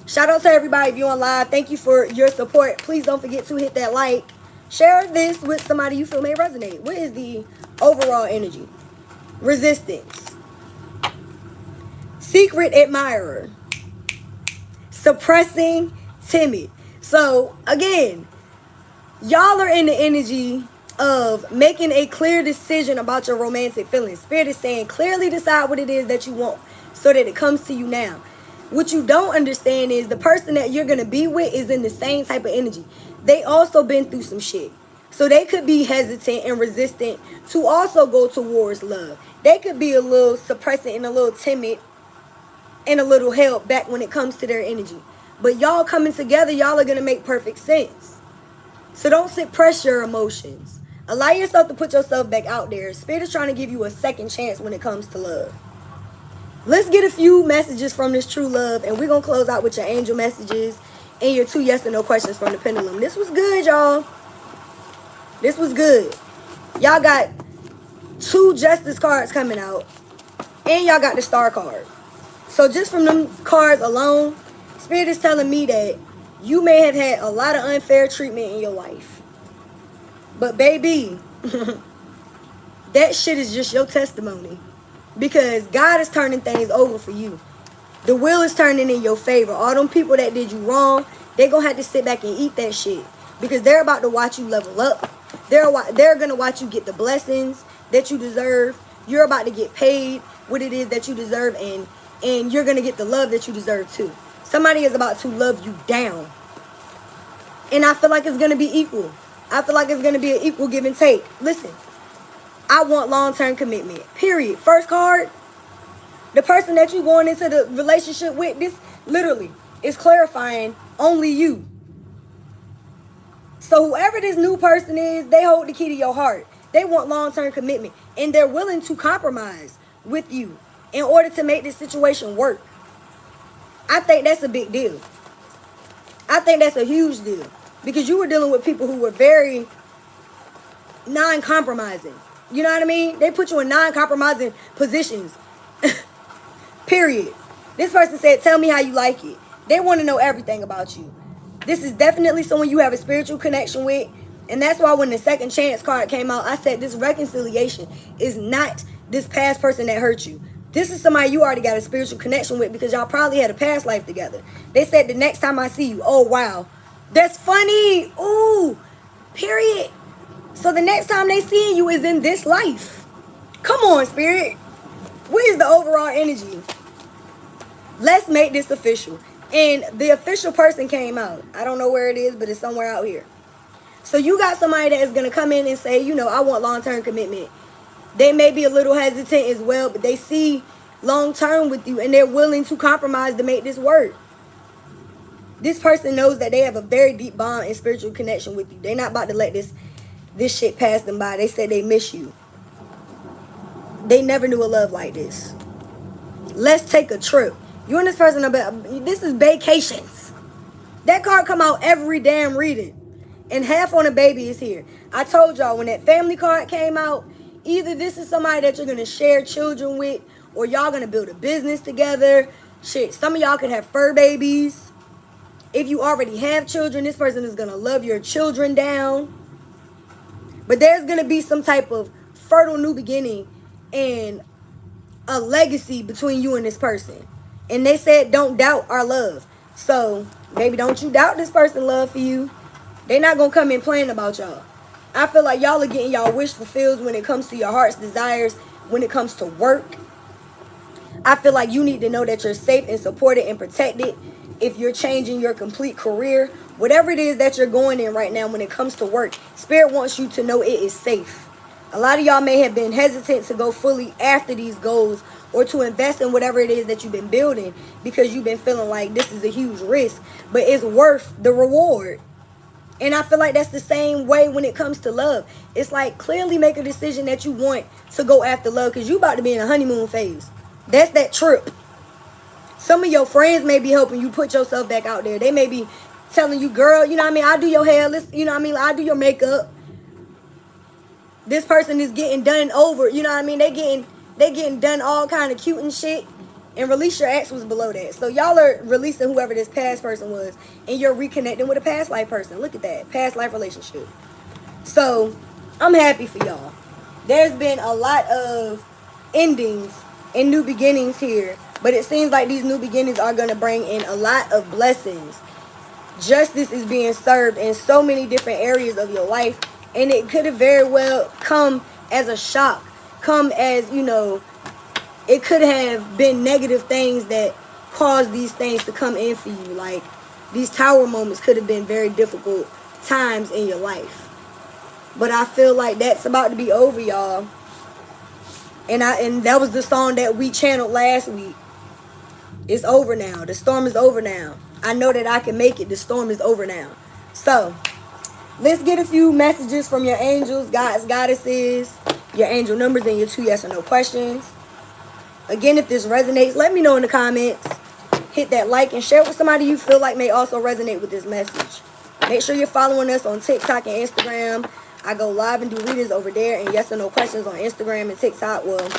Shout out to everybody if you're on live. Thank you for your support. Please don't forget to hit that like. Share this with somebody you feel may resonate. What is the overall energy? Resistance. Secret admirer. Suppressing, timid. So again, y'all are in the energy of making a clear decision about your romantic feelings. Spirit is saying clearly decide what it is that you want so that it comes to you now. What you don't understand is the person that you're going to be with is in the same type of energy. They also been through some shit. So they could be hesitant and resistant to also go towards love. They could be a little suppressant and a little timid and a little held back when it comes to their energy. But y'all coming together, y'all are going to make perfect sense. So don't suppress your emotions. Allow yourself to put yourself back out there. Spirit is trying to give you a second chance when it comes to love. Let's get a few messages from this true love, and we're going to close out with your angel messages and your 2 yes or no questions from the pendulum. This was good, y'all. This was good. Y'all got 2 justice cards coming out, and y'all got the star card. So just from them cards alone, Spirit is telling me that you may have had a lot of unfair treatment in your life. But baby, that shit is just your testimony. Because God is turning things over for you. The wheel is turning in your favor. All them people that did you wrong, they're going to have to sit back and eat that shit. Because they're about to watch you level up. They're going to watch you get the blessings that you deserve. You're about to get paid what it is that you deserve. And you're going to get the love that you deserve too. Somebody is about to love you down. And I feel like it's going to be equal. I feel like it's going to be an equal give and take. Listen. I want long-term commitment. Period. First card. The person that you're going into the relationship with, this literally is clarifying only you. So whoever this new person is, they hold the key to your heart. They want long-term commitment. And they're willing to compromise with you in order to make this situation work. I think that's a big deal. I think that's a huge deal. Because you were dealing with people who were very non-compromising. You know what I mean? They put you in non-compromising positions. Period. This person said, tell me how you like it. They want to know everything about you. This is definitely someone you have a spiritual connection with. And that's why when the second chance card came out, I said this reconciliation is not this past person that hurt you. This is somebody you already got a spiritual connection with because y'all probably had a past life together. They said the next time I see you, oh, wow. That's funny. Ooh, period. So the next time they see you is in this life. Come on, Spirit. What is the overall energy? Let's make this official. And the official person came out. I don't know where it is, but it's somewhere out here. So you got somebody that is going to come in and say, you know, I want long-term commitment. They may be a little hesitant as well, but they see long-term with you and they're willing to compromise to make this work. This person knows that they have a very deep bond and spiritual connection with you. They're not about to let this shit pass them by. They said they miss you. They never knew a love like this. Let's take a trip. You and this person about this is vacations. That card come out every damn reading. And half on a baby is here. I told y'all when that family card came out, either this is somebody that you're gonna share children with, or y'all gonna build a business together. Shit, some of y'all could have fur babies. If you already have children, this person is gonna love your children down. But there's going to be some type of fertile new beginning and a legacy between you and this person. And they said, don't doubt our love. So, baby, don't you doubt this person's love for you. They're not going to come in playing about y'all. I feel like y'all are getting y'all wish fulfilled when it comes to your heart's desires, when it comes to work. I feel like you need to know that you're safe and supported and protected. If you're changing your complete career, whatever it is that you're going in right now when it comes to work, Spirit wants you to know it is safe. A lot of y'all may have been hesitant to go fully after these goals or to invest in whatever it is that you've been building because you've been feeling like this is a huge risk, but it's worth the reward. And I feel like that's the same way when it comes to love. It's like clearly make a decision that you want to go after love because you about to be in a honeymoon phase. That's that trip. Some of your friends may be helping you put yourself back out there. They may be telling you, girl, you know what I mean? I do your hair. You know what I mean? I do your makeup. This person is getting done over. You know what I mean? They getting done all kind of cute and shit. And release your ex was below that. So y'all are releasing whoever this past person was. And you're reconnecting with a past life person. Look at that. Past life relationship. So I'm happy for y'all. There's been a lot of endings and new beginnings here. But it seems like these new beginnings are going to bring in a lot of blessings. Justice is being served in so many different areas of your life. And it could have very well come as a shock. Come as, you know, it could have been negative things that caused these things to come in for you. Like, these tower moments could have been very difficult times in your life. But I feel like that's about to be over, y'all. And that was the song that we channeled last week. It's over now. The storm is over now. I know that I can make it. The storm is over now. So, let's get a few messages from your angels, gods, goddesses, your angel numbers, and your 2 yes or no questions. Again, if this resonates, let me know in the comments. Hit that like and share with somebody you feel like may also resonate with this message. Make sure you're following us on TikTok and Instagram. I go live and do readings over there and yes or no questions on Instagram and TikTok. Well,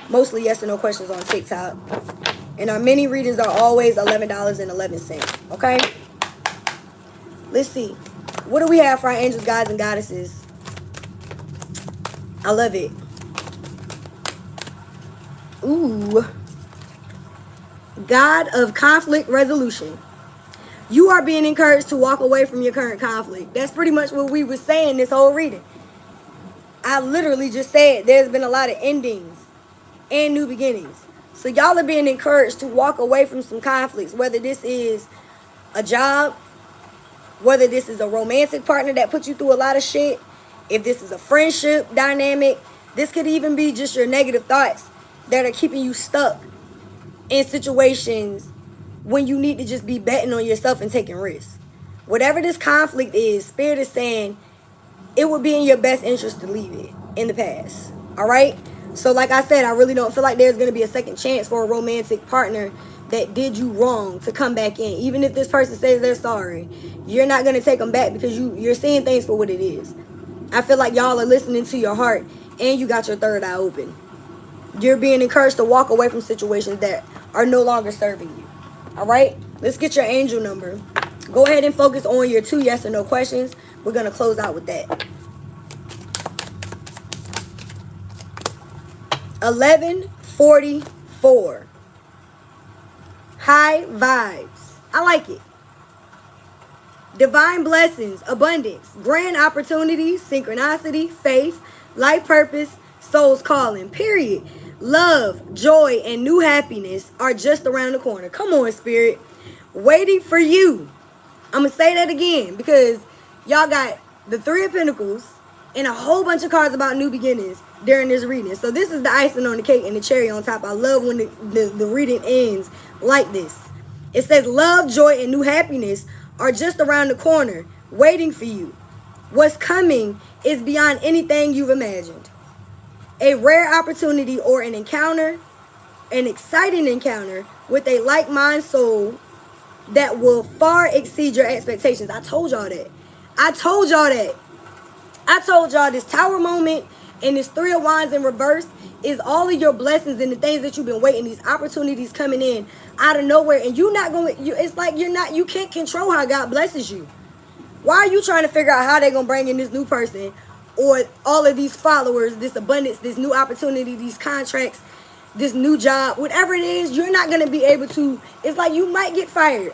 mostly yes or no questions on TikTok. And our mini readings are always $11.11. Okay? Let's see. What do we have for our angels, gods, and goddesses? I love it. Ooh. God of conflict resolution. You are being encouraged to walk away from your current conflict. That's pretty much what we were saying this whole reading. I literally just said there's been a lot of endings and new beginnings. So y'all are being encouraged to walk away from some conflicts, whether this is a job, whether this is a romantic partner that put you through a lot of shit, if this is a friendship dynamic, this could even be just your negative thoughts that are keeping you stuck in situations when you need to just be betting on yourself and taking risks. Whatever this conflict is, Spirit is saying it would be in your best interest to leave it in the past. All right? So like I said, I really don't feel like there's going to be a second chance for a romantic partner that did you wrong to come back in. Even if this person says they're sorry, you're not going to take them back because you're seeing things for what it is. I feel like y'all are listening to your heart and you got your third eye open. You're being encouraged to walk away from situations that are no longer serving you. All right? Let's get your angel number. Go ahead and focus on your 2 yes or no questions. We're going to close out with that. 1144. High vibes. I like it. Divine blessings, abundance, grand opportunities, synchronicity, faith, life purpose, soul's calling, period. Love, joy, and new happiness are just around the corner. Come on, Spirit. Waiting for you. I'm going to say that again because y'all got the 3 of Pentacles and a whole bunch of cards about new beginnings during this reading. So this is the icing on the cake and the cherry on top. I love when the reading ends like this. It says love, joy, and new happiness are just around the corner, waiting for you. What's coming is beyond anything you've imagined. A rare opportunity or an encounter, an exciting encounter with a like-minded soul that will far exceed your expectations. I told y'all that. I told y'all that. I told y'all this tower moment and this 3 of wands in reverse is all of your blessings and the things that you've been waiting, these opportunities coming in out of nowhere. And you're not going to, it's like you can't control how God blesses you. Why are you trying to figure out how they're going to bring in this new person or all of these followers, this abundance, this new opportunity, these contracts, this new job, whatever it is, you're not going to be able to. It's like you might get fired.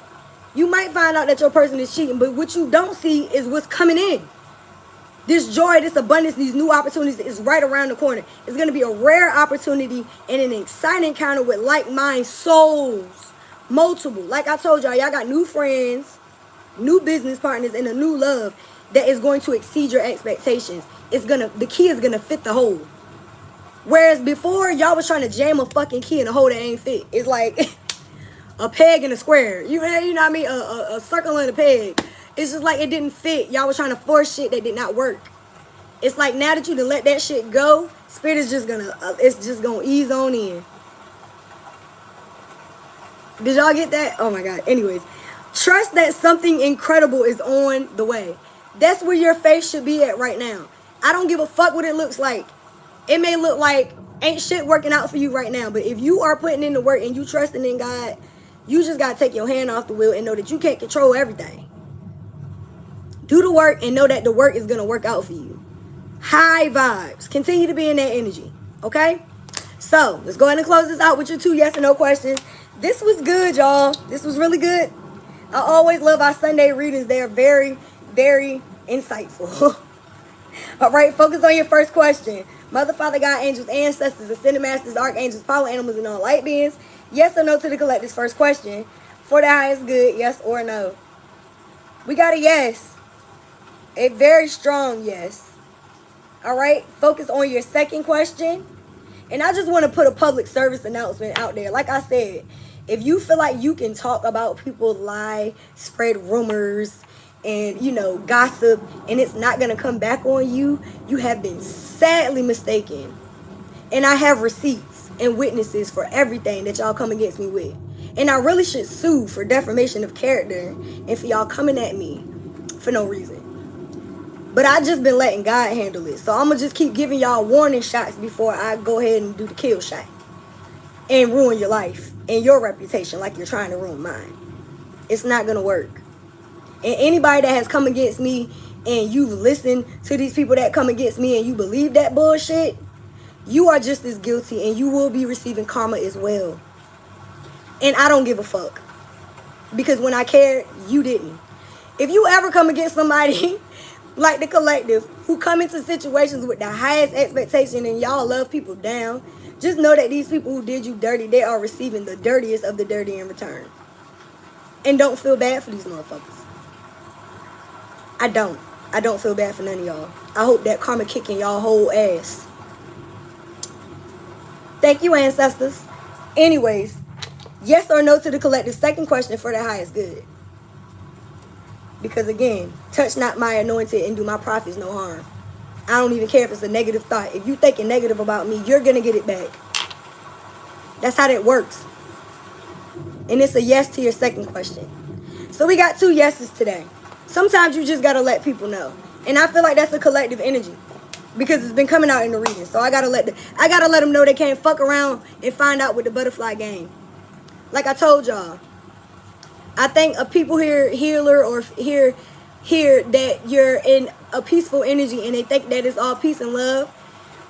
You might find out that your person is cheating, but what you don't see is what's coming in. This joy, this abundance, these new opportunities is right around the corner. It's going to be a rare opportunity and an exciting encounter with like-minded souls. Multiple. Like I told y'all, y'all got new friends, new business partners, and a new love that is going to exceed your expectations. The key is going to fit the hole. Whereas before, y'all was trying to jam a fucking key in a hole that ain't fit. It's like a peg in a square. You know what I mean? A circle in a peg. It's just like it didn't fit. Y'all was trying to force shit that did not work. It's like now that you done let that shit go, spirit is just gonna, it's just gonna ease on in. Did y'all get that? Oh my God. Anyways, trust that something incredible is on the way. That's where your faith should be at right now. I don't give a fuck what it looks like. It may look like ain't shit working out for you right now, but if you are putting in the work and you trusting in God, you just gotta take your hand off the wheel and know that you can't control everything. Do the work and know that the work is gonna work out for you. High vibes. Continue to be in that energy. Okay? So let's go ahead and close this out with your 2 yes or no questions. This was good, y'all. This was really good. I always love our Sunday readings. They're very, very insightful. All right, focus on your first question. Mother, Father, God, angels, ancestors, ascended masters, archangels, power animals, and all light beings. Yes or no to the collective's first question. For the highest good, yes or no. We got a yes. A very strong yes. All right, focus on your second question. And I just want to put a public service announcement out there. Like I said, if you feel like you can talk about people, lie, spread rumors, and, you know, gossip, and it's not going to come back on you, you have been sadly mistaken. And I have receipts and witnesses for everything that y'all come against me with. And I really should sue for defamation of character and for y'all coming at me for no reason. But I just been letting God handle it. So I'm going to just keep giving y'all warning shots before I go ahead and do the kill shot. And ruin your life and your reputation like you're trying to ruin mine. It's not going to work. And anybody that has come against me and you've listened to these people that come against me and you believe that bullshit, you are just as guilty and you will be receiving karma as well. And I don't give a fuck. Because when I cared, you didn't. If you ever come against somebody like the collective who come into situations with the highest expectation and y'all love people down, just know that these people who did you dirty, they are receiving the dirtiest of the dirty in return. And don't feel bad for these motherfuckers. I don't feel bad for none of y'all. I hope that karma kicking y'all whole ass. Thank you, ancestors. Anyways, yes or no to the collective second question for the highest good. Because again, touch not my anointed and do my prophets no harm. I don't even care if it's a negative thought. If you thinking negative about me, you're going to get it back. That's how that works. And it's a yes to your second question. So we got 2 yeses today. Sometimes you just got to let people know. And I feel like that's a collective energy. Because it's been coming out in the reading. So I got to let them know they can't fuck around and find out with the butterfly game. Like I told y'all. I think a people healer or hear that you're in a peaceful energy and they think that it's all peace and love.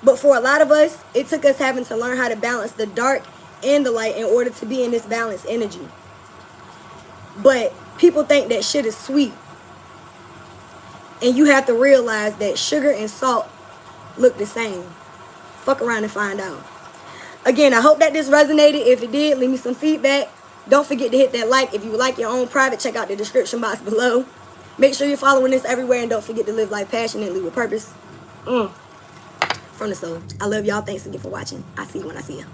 But for a lot of us, it took us having to learn how to balance the dark and the light in order to be in this balanced energy. But people think that shit is sweet. And you have to realize that sugar and salt look the same. Fuck around and find out. Again, I hope that this resonated. If it did, leave me some feedback. Don't forget to hit that like. If you would like your own private, check out the description box below. Make sure you're following this everywhere. And don't forget to live life passionately with purpose. From the soul. I love y'all. Thanks again for watching. I see you when I see you.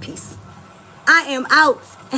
Peace. I am out.